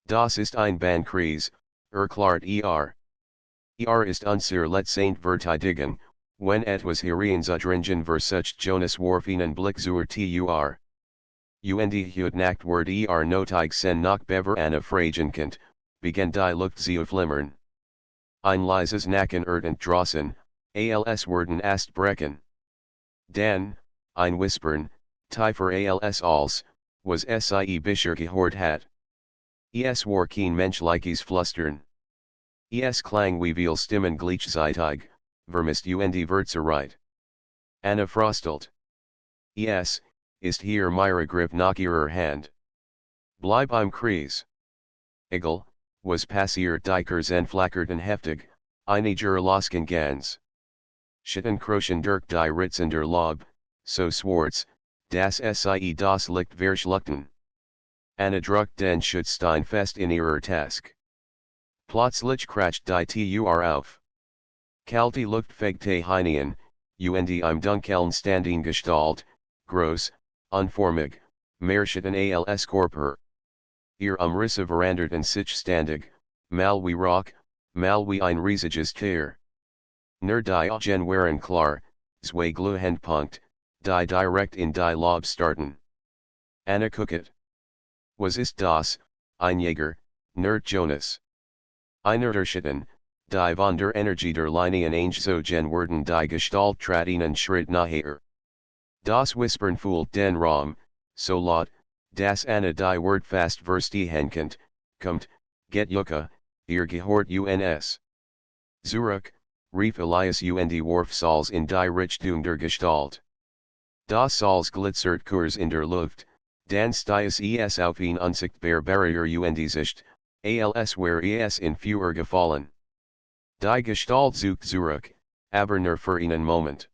Das ist ein Bahnkreis, erklärt ist unser letztend verteidigen, wenn etwas herausdringen versucht Jonas warf einen Blick zur Tür. Und heute Nacht wird notig sen noch bever Anna Fragenkant, begann die Luft zu flimmern. Ein leises Nacken draußen, als werden Astbrechen. Dann, ein Whispern, tiefer als alles, was sie bisher gehört hat. Es war kein menschliches Flüstern. Es klang wie viel Stimmen gleichzeitig, vermisst und verzerreit. Anna frostelt. Es, ist hier Myra Griff nach ihrer Hand. Bleib im Kreis. Egal, was passiert Dikers en flackerten heftig, einiger Losken ganz. Schitten Kroschen durch die Ritzender Lob, so schwarz, das sie das Licht verschluckten. Anna druckt den Schutzstein fest in ihrer Task. Plötzlich kracht die Tür auf. Kalte Luft fegte hinein, und im Dunkeln standing Gestalt, groß, unformig, Mehrschitten als Körper. Ihr Umrisse veranderten sich standig, mal wie Rock, mal wie ein riesiges Tier. Nur die Augen waren klar, zwei Glühendpunkt, die direkt in die Lob starten. Anna gucket. Was ist das, ein Jäger, nur Jonas? Einer der Schitten, die von der Energie der Linien eingezogen werden die Gestalt trat einen Schritt nachher. Das Whispern fühlt den Raum, so laut, dass Anna die Wort fast verstehen könnt, kommt, get Yucca, ihr gehört uns. Zurück, rief Elias und warf Salz in die Richtung der Gestalt. Das Salz glitzert kurz in der Luft, dann stiess es auf ihn unsichtbar Barrier und Sicht, als wär es in Feuer gefallen. Die Gestalt sucht zurück, aber nur für einen Moment.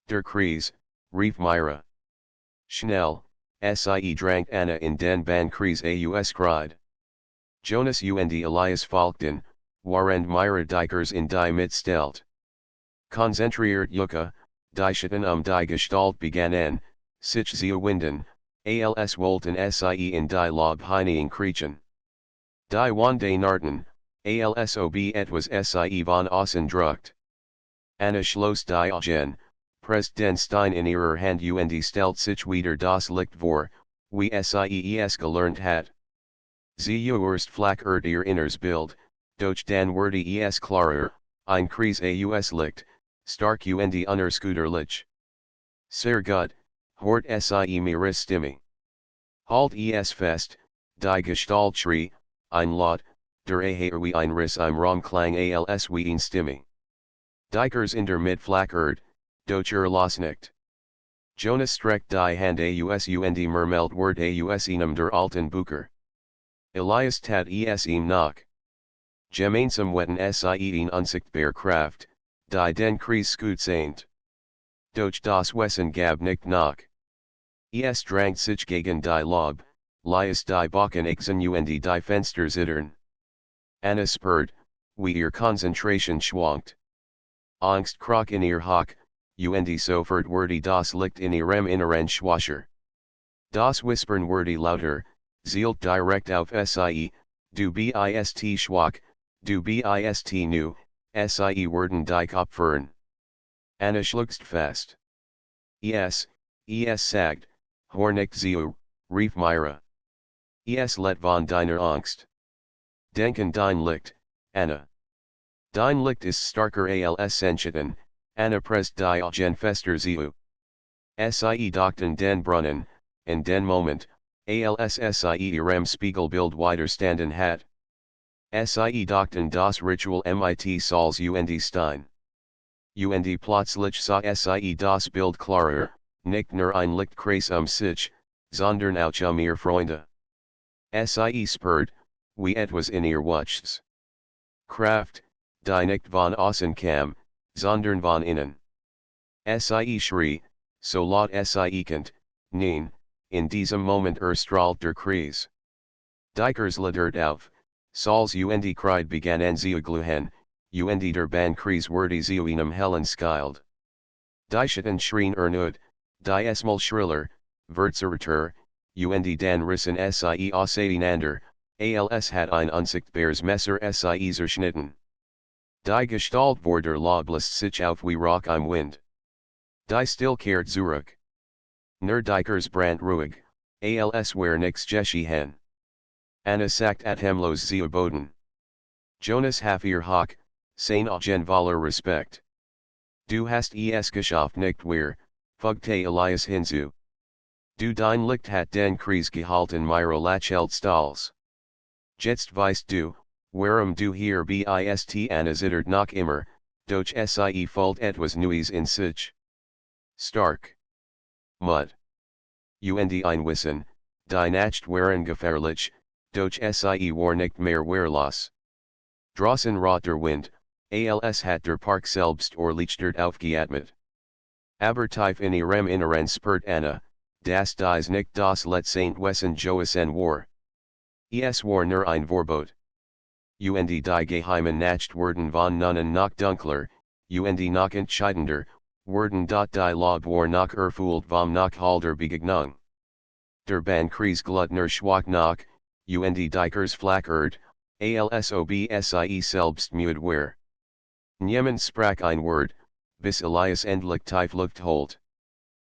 Der Kreis, rief Myra. Schnell, sie drank Anna in den Bahnkreis aus cried. Jonas und Elias folgten, während Myra Dikers in die Mitte stellt. Konzentriert Yucca, die Schitten die Gestalt begannen, sich zu winden, als wollten sie in die Lob hineinkriechen. Die Wande Narten, als ob etwas sie von außen druckt. Anna schloss die Augen, presst den Stein in ihrer Hand und stellt sich wieder das Licht vor, wie sie es gelernt hat. Sie erst flackert ihr inneres Bild, doch dann wurde es klarer, ein Kreis aus Licht, stark und unerschütterlich. Sehr gut, hort sie ihre Stimme. Halt es fest, die Gestalt schrie, ein Laut, der wie ein Riss im Raum klang als wie ein Stimme. Dikers in der Mitte flackert, doch losnicht. Jonas streckt die Hand aus und murmelt Wort aus einem der alten Bücher. Elias tat es ihm nach. Gemeinsam wetten sie in unsichtbar Kraft, die den Kreis gut seint. Doch das Wesen gab nicht nach. Es drank sich gegen die Lob, lies die Backen und die Fenster zittern. Anna spürt, wie ihr Konzentration schwankt. Angst kroch in ihr Hock, und sofort wurde das Licht in ihrem Inneren schwächer. Das Whispern wurde lauter, zielt direkt auf sie, du bist schwach, du bist nu, sie werden dich opfern. Anna schluckst fest. Es sagt, hör nicht zu, rief Myra. Es let von deiner Angst. Denken dein Licht, Anna. Dein Licht ist starker als Senschitten, Anna presst die Augen fester zu. Sie dachten den Brunnen, in den Moment, als sie ihrem Spiegelbild widerstanden hat. Sie dachten das Ritual mit Salz und Stein. Und plötzlich sah sie das Bild klarer, nicht nur ein Lichtkreis sich, sondern auch ihr Freunde. Sie spürt, wie etwas in ihr wuchs. Kraft, die nicht von außen kam, sondern von innen. Sie schrie, so laut sie konnte, nein, in diesem Moment strahlt der Kreis. Dikers ledert auf, Salz und Kreid begannen zu glühen, und der Bahnkreis wurde zu einem hellen Schild. Die Schitten schrien erneut, Die Esmal Schriller, Verzereter, und Dan Rissen Sie auseinander, als hat ein unsichtbares Messer Sie zerschnitten. Die Gestalt vor der Log lässt sich auf wie Rock im Wind. Die still kehrt zurück. Nur Dikers brand ruhig, als wär nix geschehen. Anna sagt at hemlos ze boden. Jonas Hafier Hock, sein Augen voller Respekt. Du hast es geschafft nicht wir, Fugte Elias hinzu. Du dein Licht hat den Kreis gehalten Myro Lachelt Stals. Jetzt weißt du, warum du hier bist Anna zittert noch immer, doch sie fault etwas Neues in sich. Stark. Mud. Und ein Wissen, die Nacht waren gefährlich, doch sie war nicht mehr wehrlos. Draußen rot der Wind, als hat der Park selbst lichtert aufgeatmet. Aber tief in ihrem Inneren spürt Anna, dass dies nicht das letzte Wesen Joasen war. Es war nur ein Verbot. Und die geheimen Nacht werden von nunnen noch dunkler, und noch entscheidender, werden dort die Log war noch erfüllt vom Nachhalter Begegnung. Der Bahnkreis glutner schwach noch, und Dikers flackert, sie selbst müde war. Niemand sprach ein Wort, bis Elias endlich tief Luft holt.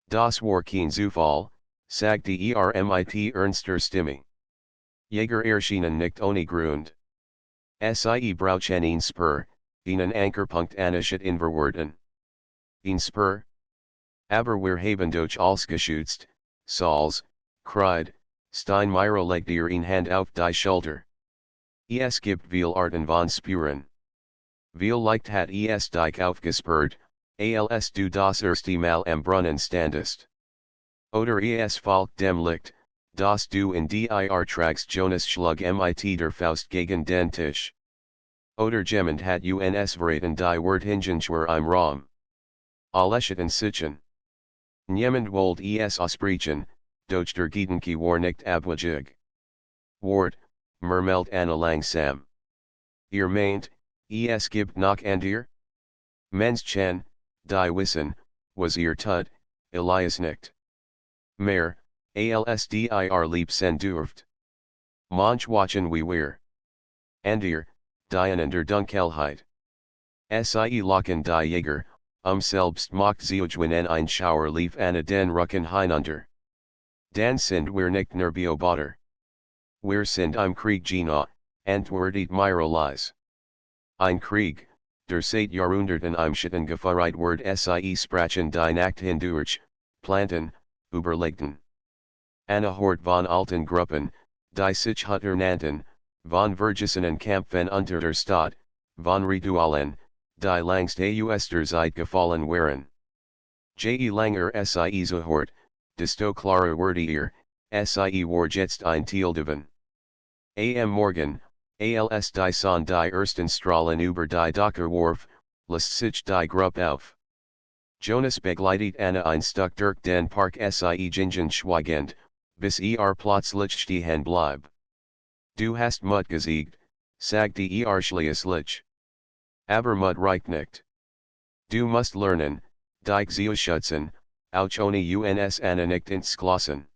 Das war kein Zufall, sagte mit ernster Stimme. Jäger erschienen nicht ohne Grund. Sie brauchen ein Spur, einen Ankerpunkt anstatt inverwerten. Ein Spur? Aber wir haben doch alles geschützt, Sauls, cried, Stein Myro legt ihr in Hand auf die Schulter. Es gibt viel Arten von Spuren. Viel Licht hat dich aufgespürt, als du das erste Mal am Brunnen standest. Oder folgt dem Licht, das du in dir tragst Jonas schlug mit der Faust gegen den Tisch. Oder jemand hat uns verraten die Worthingen schwer im Raum. Allescheten sichen. Niemand wollt aussprechen, doch der Gedanke war nicht abwegig. Wort, murmelt Anna langsam. Ihr meint, es gibt noch andere? Menschen, die wissen, was ihr tut, Elias nicht. Mehr, als dir liebsten dürft. Manch wachen wie wir. Andere, die in der Dunkelheit. Sie locken die Jäger, selbst macht Zeugwin ein Schauer lief Anna den Rücken hinunter. Dan sind wir nicht nur Beobachter. Wir sind im Krieg Gina, antwortet Myro Lies. Ein Krieg, der seit Jahrhunderten im Schatten geführt wird sie sprachen die Nacht hindurch, planten, überlegten. Anna hort von alten Gruppen, die sich nannten, von vergessenen Kämpfen unter der Stadt, von Ritualen, die langst aus der Zeit gefallen waren. Langer sie hort, desto klarer wurde ihr, sie war jetzt ein Teil davon. Am Morgen, als die Sonne die ersten Strahlen über die Dächer warf, lässt sich die Gruppe auf. Jonas begleitet Anna ein Stück durch den Park sie gingen schweigend, bis plötzlich stehen bleib. Du hast Mut gesiegt, sagte schließlich. Aber Mut reicht nicht. Du musst lernen, dich zu schützen, auch ohne uns Anna nicht ins Klassen.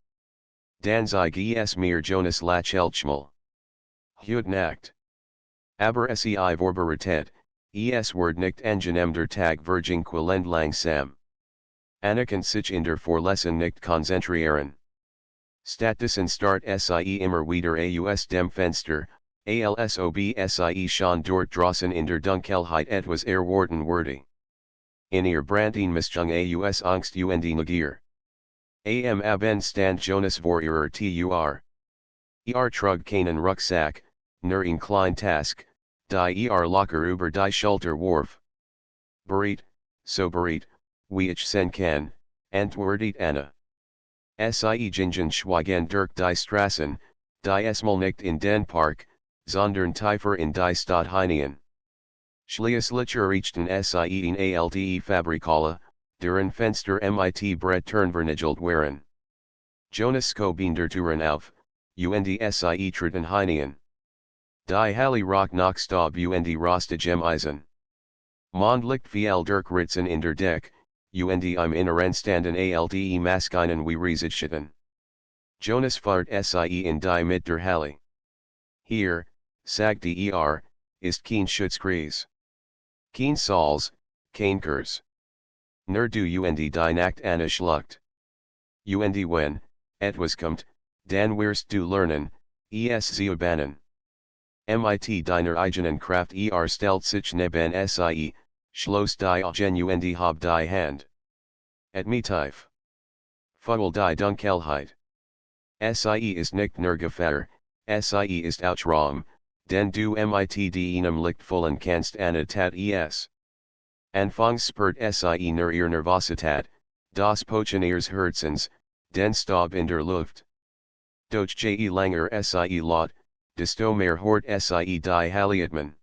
Dan zeig mir Jonas Lachelchmal. Heute Nacht. Aber sei Vorbereitet, wird nicht angenehm der Tag verjinquilend langsam. Anna kann sich in der Vorlesung nicht konzentrieren. Stattdessen start sie immer wieder aus dem Fenster, als ob sie schon dort draußen in der Dunkelheit etwas erwarten würde. In ihr branding Mischung aus Angst und Neugier. Abend stand Jonas vor ihrer Tür. Trug keinen Rucksack, nur ein klein Task, die locker über die Schulter warf. Bereit, so bereit, wie ich sein kann, antwortet Anna. Sie gingen schweigend durch die Straßen, die esmal nicht in den Park, sondern tiefer in die Stadt hinein. Schließlich erreichten sie in alte Fabrikhalle, deren Fenster mit Brett vernagelt waren. Jonas schoben der Türen auf, und sie treten hinein. Die Halle rock nach Staub und rostigem Eisen. Mondlicht viel durch Ritzen in der Deck, und im inneren standen alte Maschinen wie Riesenschichten. Jonas fahrt sie in die mit der Halle. Hier, sagt ist kein Schutzkreis. Kein Salz, kein Kurs. Nur du und die Nacht eine Schlucht. Und wenn, etwas kommt, dann wirst du lernen, es zu bannen. Mit deiner eigenen Kraft stellt sich neben sie, schloss die Augen und hab die Hand. Et me tief. Voller die Dunkelheit. Sie ist nicht nur Gefahr, sie ist auch Raum, denn du mit deinem Licht füllen kannst eine Tat es. Anfangs spürt sie nur ihr Nervosität, das Pochen ihres Herzens, den Staub in der Luft. Doch je langer sie lot, desto mehr hort sie die Halliatmen.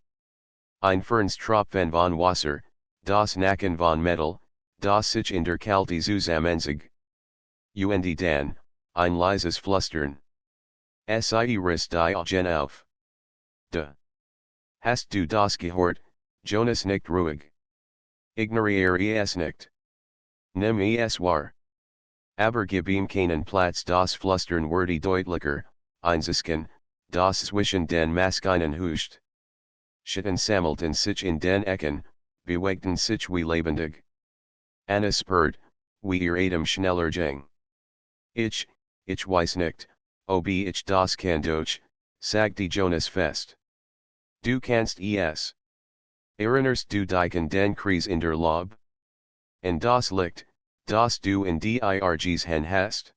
Ein Fernstropfen von Wasser, das Nacken von Metall, das sich in der Kälte zusammenzog. Und dann, ein leises Flüstern. Sie riss die Augen auf. Hast du das gehört, Jonas nicht ruhig. Ignoriere es nicht. Nimm es wahr. Aber gib ihm keinen Platz, das Flüstern wurde deutlicher, einzisken, das zwischen den Maschinen huscht. Schichten sammelten sich in den Ecken, bewegten sich wie lebendig. Anna spürt, wie ihr Atem schneller ging. Ich weiß nicht, ob ich das kann doch, sagte Jonas fest. Du kannst es. Erinnerst du dich an den Kreis in der Lob? Und das Licht, das du in dirgs Hand hast?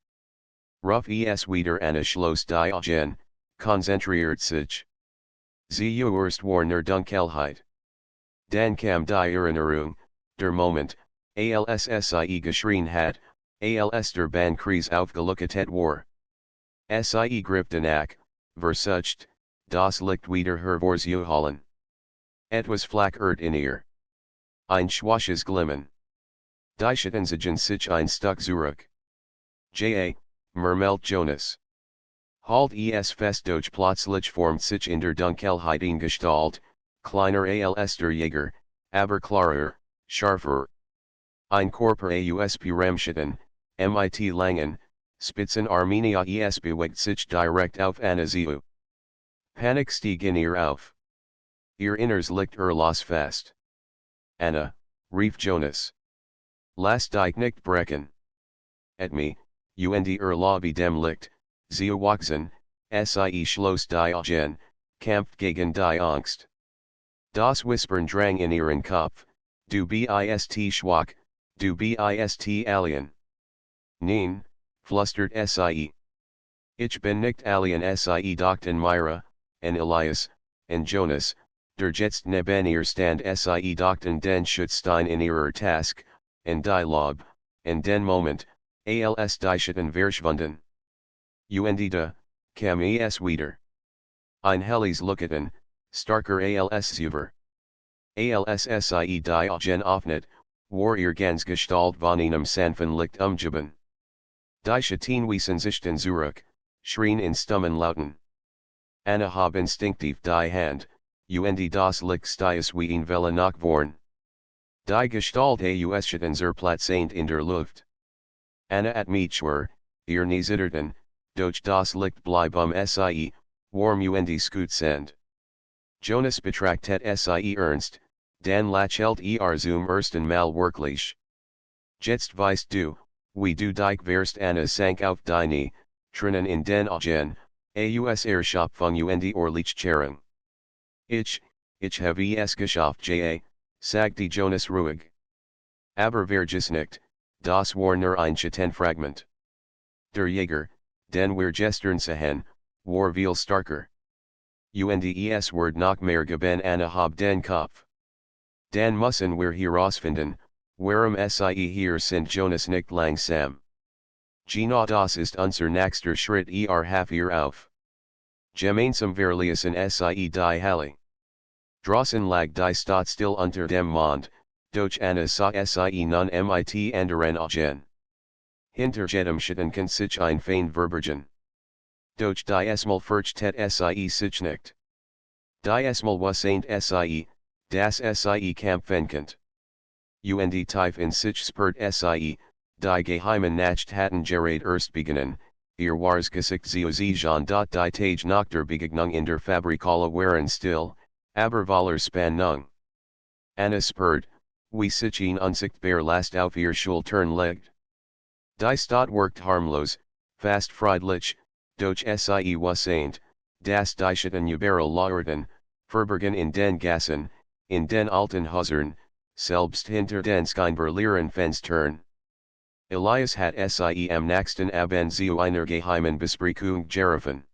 Ruf es wieder Anna schloss die Augen, konzentriert sich. Sie erst war Dunkelheit. Dann kam die Erinnerung, der Moment, als sie geschrien hat, als der Bahnkreis aufgeleuchtet war. Sie griffte nach, versucht, das Licht wieder hervorzuholen. Etwas flackert in ihr. Ein schwaches Glimmen. Die Schatten ziehen sich ein Stück zurück. Murmelt Jonas. Halt es fest, doch plötzlich formt sich in der Dunkelheit eine Gestalt, kleiner als der Jäger, aber klarer, scharfer. Ein Körper aus Pyramschichten, mit langen, spitzen Armenia es bewegt sich direkt auf Anna zu. Panik stieg in ihr auf. Ihr Inners liegt los fest. Anna, rief Jonas. Lass dich nicht brechen. Et me, und Lobby dem Licht, zu wachsen, sie schloss die Augen, kämpft gegen die Angst. Das Whispern drang in ihren Kopf, du bist schwach, du bist alien. Nein, flüstert sie. Ich bin nicht alien, sie dachten Myra, en Elias, en Jonas, der jetzt neben ihr stand, sie dachten den Schutzstein in ihrer Task, en die Lob, en den Moment, als die Schatten verschwunden. Und kam es wieder. Ein helles Leuchten, starker als zuvor. Als sie die Augen öffnet, war ihr ganz Gestalt von einem sanften Licht umgeben. Die Schatten wiesen sich dann zurück, schrien in stummen Lauten. Anna hab instinktiv die Hand, und das Licht stiess wie ein Welle nach vorn. Die Gestalt aus Schatten zerplatzend in der Luft. Anna at mich schwör, ihr nie zitterten, doch das Licht blieb sie, warm und skutzend. Jonas betrachtet sie ernst, dann lächelt zum ersten Mal wirklich. Jetzt weißt du, wie du dich wehrst. Anna sank auf die Knie, Tränen in den Augen, aus Erschöpfung und Lichtschärung. Ich habe es geschafft, sagte Jonas ruhig. Aber vergiss nicht, das war nur ein Schattenfragment. Der Jäger, den wir gestern sahen, war viel starker. Und es wird noch mehr geben. Anna hab den Kopf. Dann müssen wir herausfinden, warum sie hier sind. Jonas nickt langsam. Genau das ist unser nächster Schritt. Haf ihr auf. Gemeinsam verließen sie die Halle. Draußen lag die Stadt still unter dem Mond, doch Anna sah sie nun mit anderen Augen. Hinter jedem Schatten kann sich ein Feind verbergen. Doch die Mal fürchtet sie sich nicht. Die Mal was ain't sie, das sie kämpfen könnt. und tief in sich spürt sie, die geheimen Nacht hatten gerät erst beginnen, ihr wahres Gesicht sie schon dort die Tage nach der Begegnung in der Fabrikhalle waren still, aber voller Spannung. Anna spürt, wie sich ein unsichtbar Last auf ihr Schultern legt. Die Stadt wirkt harmlos, fast friedlich, doch sie wasseint, das die Schatten überall lauerten, verborgen in den Gassen, in den alten Häusern, selbst hinter den scheinbar leeren Fenstern. Elias hat sie am nächsten Abend zu einer geheimen Besprechung gerufen.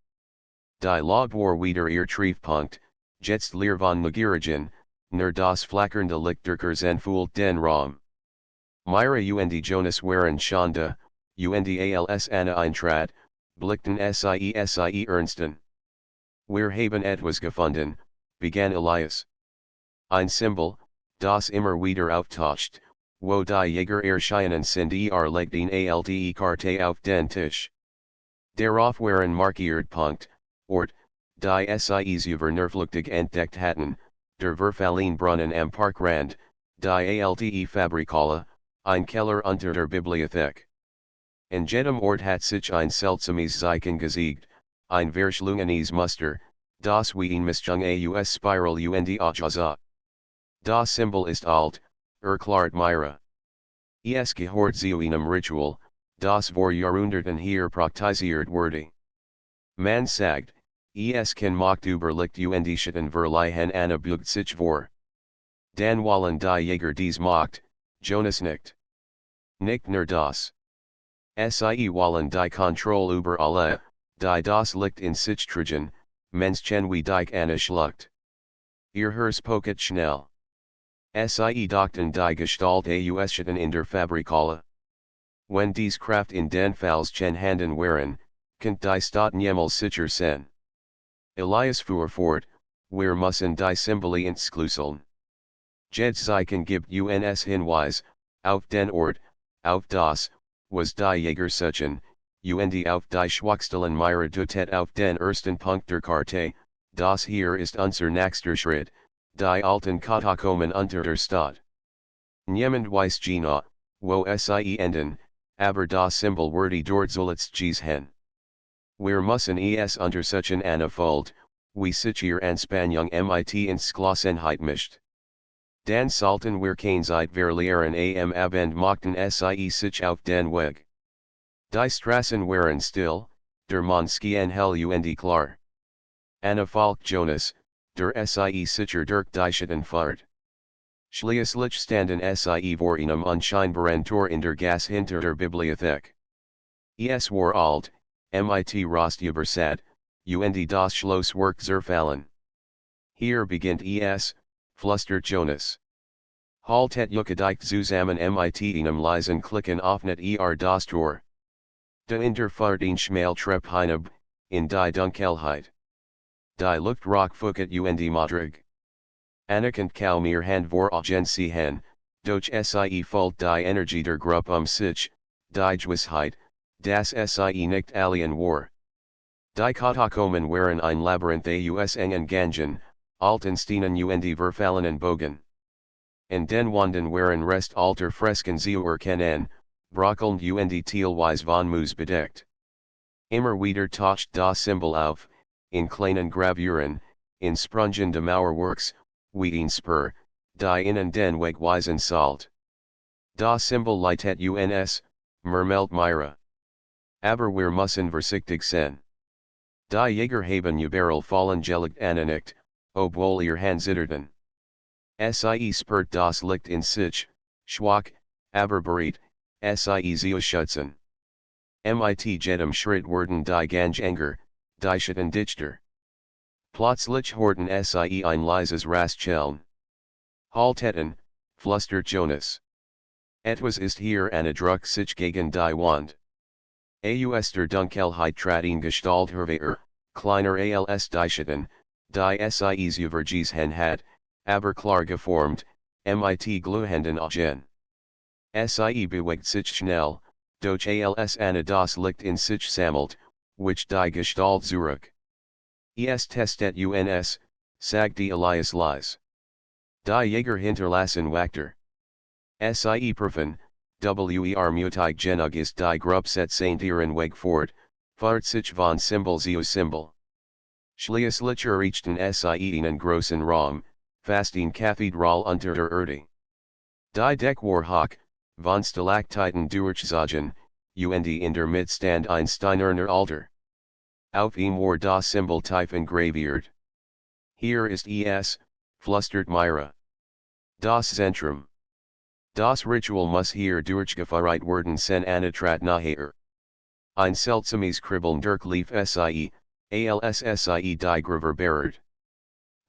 Die Log war wieder ihr Treffpunkt, jetzt leer von Negierigen, nur das flackernde Licht der Kerzen füllt den Raum. Myra und Jonas waren schon da, und als Anna eintrat, blickten sie ernsten. Wir haben etwas gefunden, begann Elias. Ein Symbol, das immer wieder auftaucht, wo die Jäger erscheinen sind legt eine alte Karte auf den Tisch. Darauf waren markiert Punkt, Ort, die sie über Nervlüchtig entdeckt hatten, der Verfallenbrunnen am Parkrand, die alte Fabrikhalle, ein Keller unter der Bibliothek. In jedem Ort hat sich ein seltsames Zeichen gezeigt, ein verschlungenes Muster, das wie ein Mischung aus Spiral und Ajaza. Das Symbol ist alt, erklärt Myra. Es gehört zu einem Ritual, das vor Jahrhunderten hier praktiziert wurde. Man sagt, es kann Macht über Licht und Schatten verleihen Anna beugt sich vor. Dan wollen die Jäger dies Macht, Jonas nickt. Nicht nur das. Sie wollen die Kontrolle über alle, die das Licht in sich tragen, Menschen wie dich Anna schluckt. Ihr Hers pocket schnell. Sie dachten die Gestalt aus Schatten in der Fabrikhalle. Wenn dies Kraft in den falschen Handen waren, könnt die Stadt niemals sicher sein. Elias fuhr fort, wir müssen die Symbole entschlüsseln. Jedes Zeichen gibt uns Hinweis, auf den Ort, auf das, was die Jäger suchen, und auf die Schwachstellen Myra deutet auf den ersten Punkt der Karte, das hier ist unser nächster Schritt, die alten Katakomben unter der Stadt. Niemand weiß genau, wo sie enden, aber das Symbol wurde dort zuletzt gesehen. Wir müssen es untersuchen Anfold, wie sich ihr Anspannung mit Entschlossenheit mischt. Dan sollten wir keine Zeit verlieren am Abend machten sie sich auf den Weg. Die Straßen waren still, der Mond schien hell und klar. Anna folgt Jonas, der sie sicher durch die Schatten fährt. Schließlich standen sie vor einem unscheinbaren Tor in der Gasse hinter der Bibliothek. Es war alt, mit Rost übersät, und das Schloss wirkt zerfallen. Hier beginnt es, flüstert Jonas. Haltet euch zusammen mit einem leisen Klicken öffnet das Tor. Dahinter fährt ein schmal Treppe hinab, in die Dunkelheit. Die Luft rockfucket und modrig. Anna kennt kaum ihr Hand vorausgehen, doch sie fühlt die Energie der Gruppe sich, die Gewissheit, dass sie nicht allein war. Die Katakomben waren ein Labyrinth aus engen Gangen, alten Steinen und verfallenen Bogen. In den Wänden waren Rest alter Fresken zu erkennen, bröckelnd und teilweise von Moos bedeckt. Immer wieder taucht das Symbol auf, in kleinen Gravuren, in sprungende Mauerwerks, wie ein Spur, die in den Weg weisen sollt. Das Symbol leitet uns, murmelt Myra. Aber wir müssen vorsichtig sein. Die Jäger haben überall fallen gelegt Anna nicht, obwohl ihr Hand zitterten. Sie spürt das Licht in sich, schwach, aber bereit, sie zu schützen. Mit jedem Schritt wurden die Gange enger, die Schatten dichter. Plötzlich horten sie ein leises Rascheln. Halteten, flüstert Jonas. Etwas ist hier Anna druck sich gegen die Wand. Aus der Dunkelheit trat ein Gestalt hervor, kleiner als die Schatten, die sie übergesehen hat, aber klar geformt, mit glühenden Augen. Sie bewegt sich schnell, doch als Anna das Licht in sich sammelt, which die Gestalt zurück. Es testet uns, sagt die Elias leise. Die Jäger hinterlassen Wachter. Sie Profen, wer mutig genug ist die Gruppe Saint ihren Weg fort, fahrt sich von Symbol zu Symbol. Schließlich erreichten sie einen großen Raum, fast eine Kathedral unter der Erde. Die Decke war hoch, von Stalaktieten durchzogen, und in der Mitte stand ein steinerner Altar. Auf ihm war das Symbol tief engraviert. Hier ist es, flüstert Myra. Das Zentrum. Das Ritual muss hier durchgeführt werden sen Anatrat nachher. Ein seltsames Kribbeln durchlief sie, als sie die Grave berührt.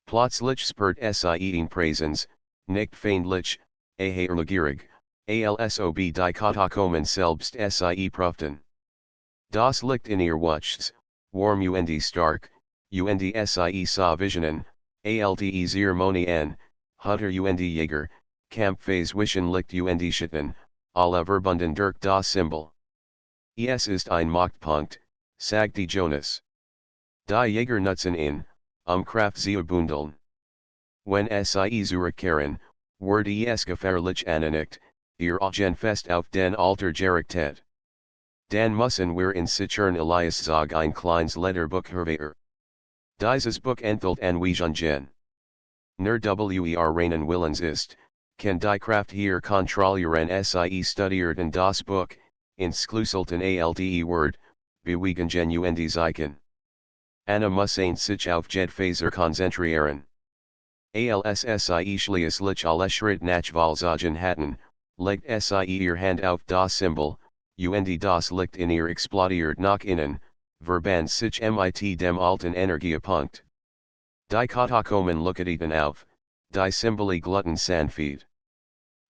Plötzlich spürt sie in Präsenz, nicht feindlich, eher neugierig, als ob die Katakomben selbst sie prüften. Das Licht in ihr Wuchts, warm und stark, und sie sah Visionen, Zermonien, Hutter und Jäger, Kampfphase wischen Licht und Schatten, alle verbunden durch das Symbol. Es ist ein Machtpunkt, sagte Jonas. Die Jäger nutzen ihn, Kraft zu bundeln. Wenn sie zurückkehren, wird es gefährlich angenickt, ihr Augen fest auf den Altar gerichtet. Dann müssen wir in sichern Elias zog ein kleines Letterbuch hervor. Dieses Buch enthält Anweisungen. Nur wer reinen Willens ist, kann die Kraft hier kontrollieren sie studierten das Buch, inscluselten Word, Bewegungen und Zeichen. Anna muss sich auf Jedphaser konzentrieren. Als sie schließlich alle Schritt nachvollzogen hatten, legt sie ihr Hand auf das Symbol, und das Licht in ihr explodiert nach innen, verband sich mit dem alten Energiepunkt. Die Katakomben looketen auf, die Symbole gluten sanfte.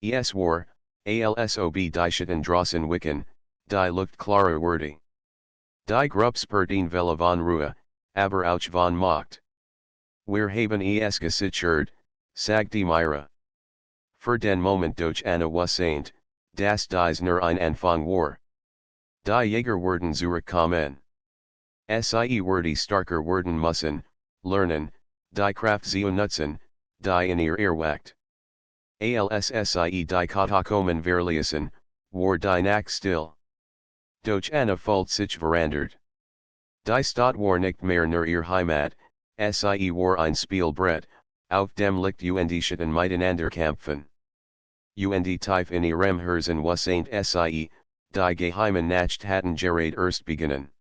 Es war, als ob die Schatten draußen wicken, die Luft klarer wurde. Die Gruppe spürt ihn Welle von Ruhe, aber auch von Macht. Wir haben es gesichert, sagte Myra. Für den Moment durch Anna wusste, dass dies nur ein Anfang war. Die Jäger werden zurückkommen. Sie werden starker werden müssen, lernen, die Kraft zu nutzen, die in ihr erwacht. Als sie die Katakomben verließen, war die Nacht still. Durch Anna fühlt sich verandert. Die Stadt war nicht mehr nur ihr Heimat, sie war ein Spielbrett, auf dem Licht und Schatten miteinander kämpfen. Und tief in ihrem Herzen wussten sie, die geheimen Nacht hatten gerade erst beginnen.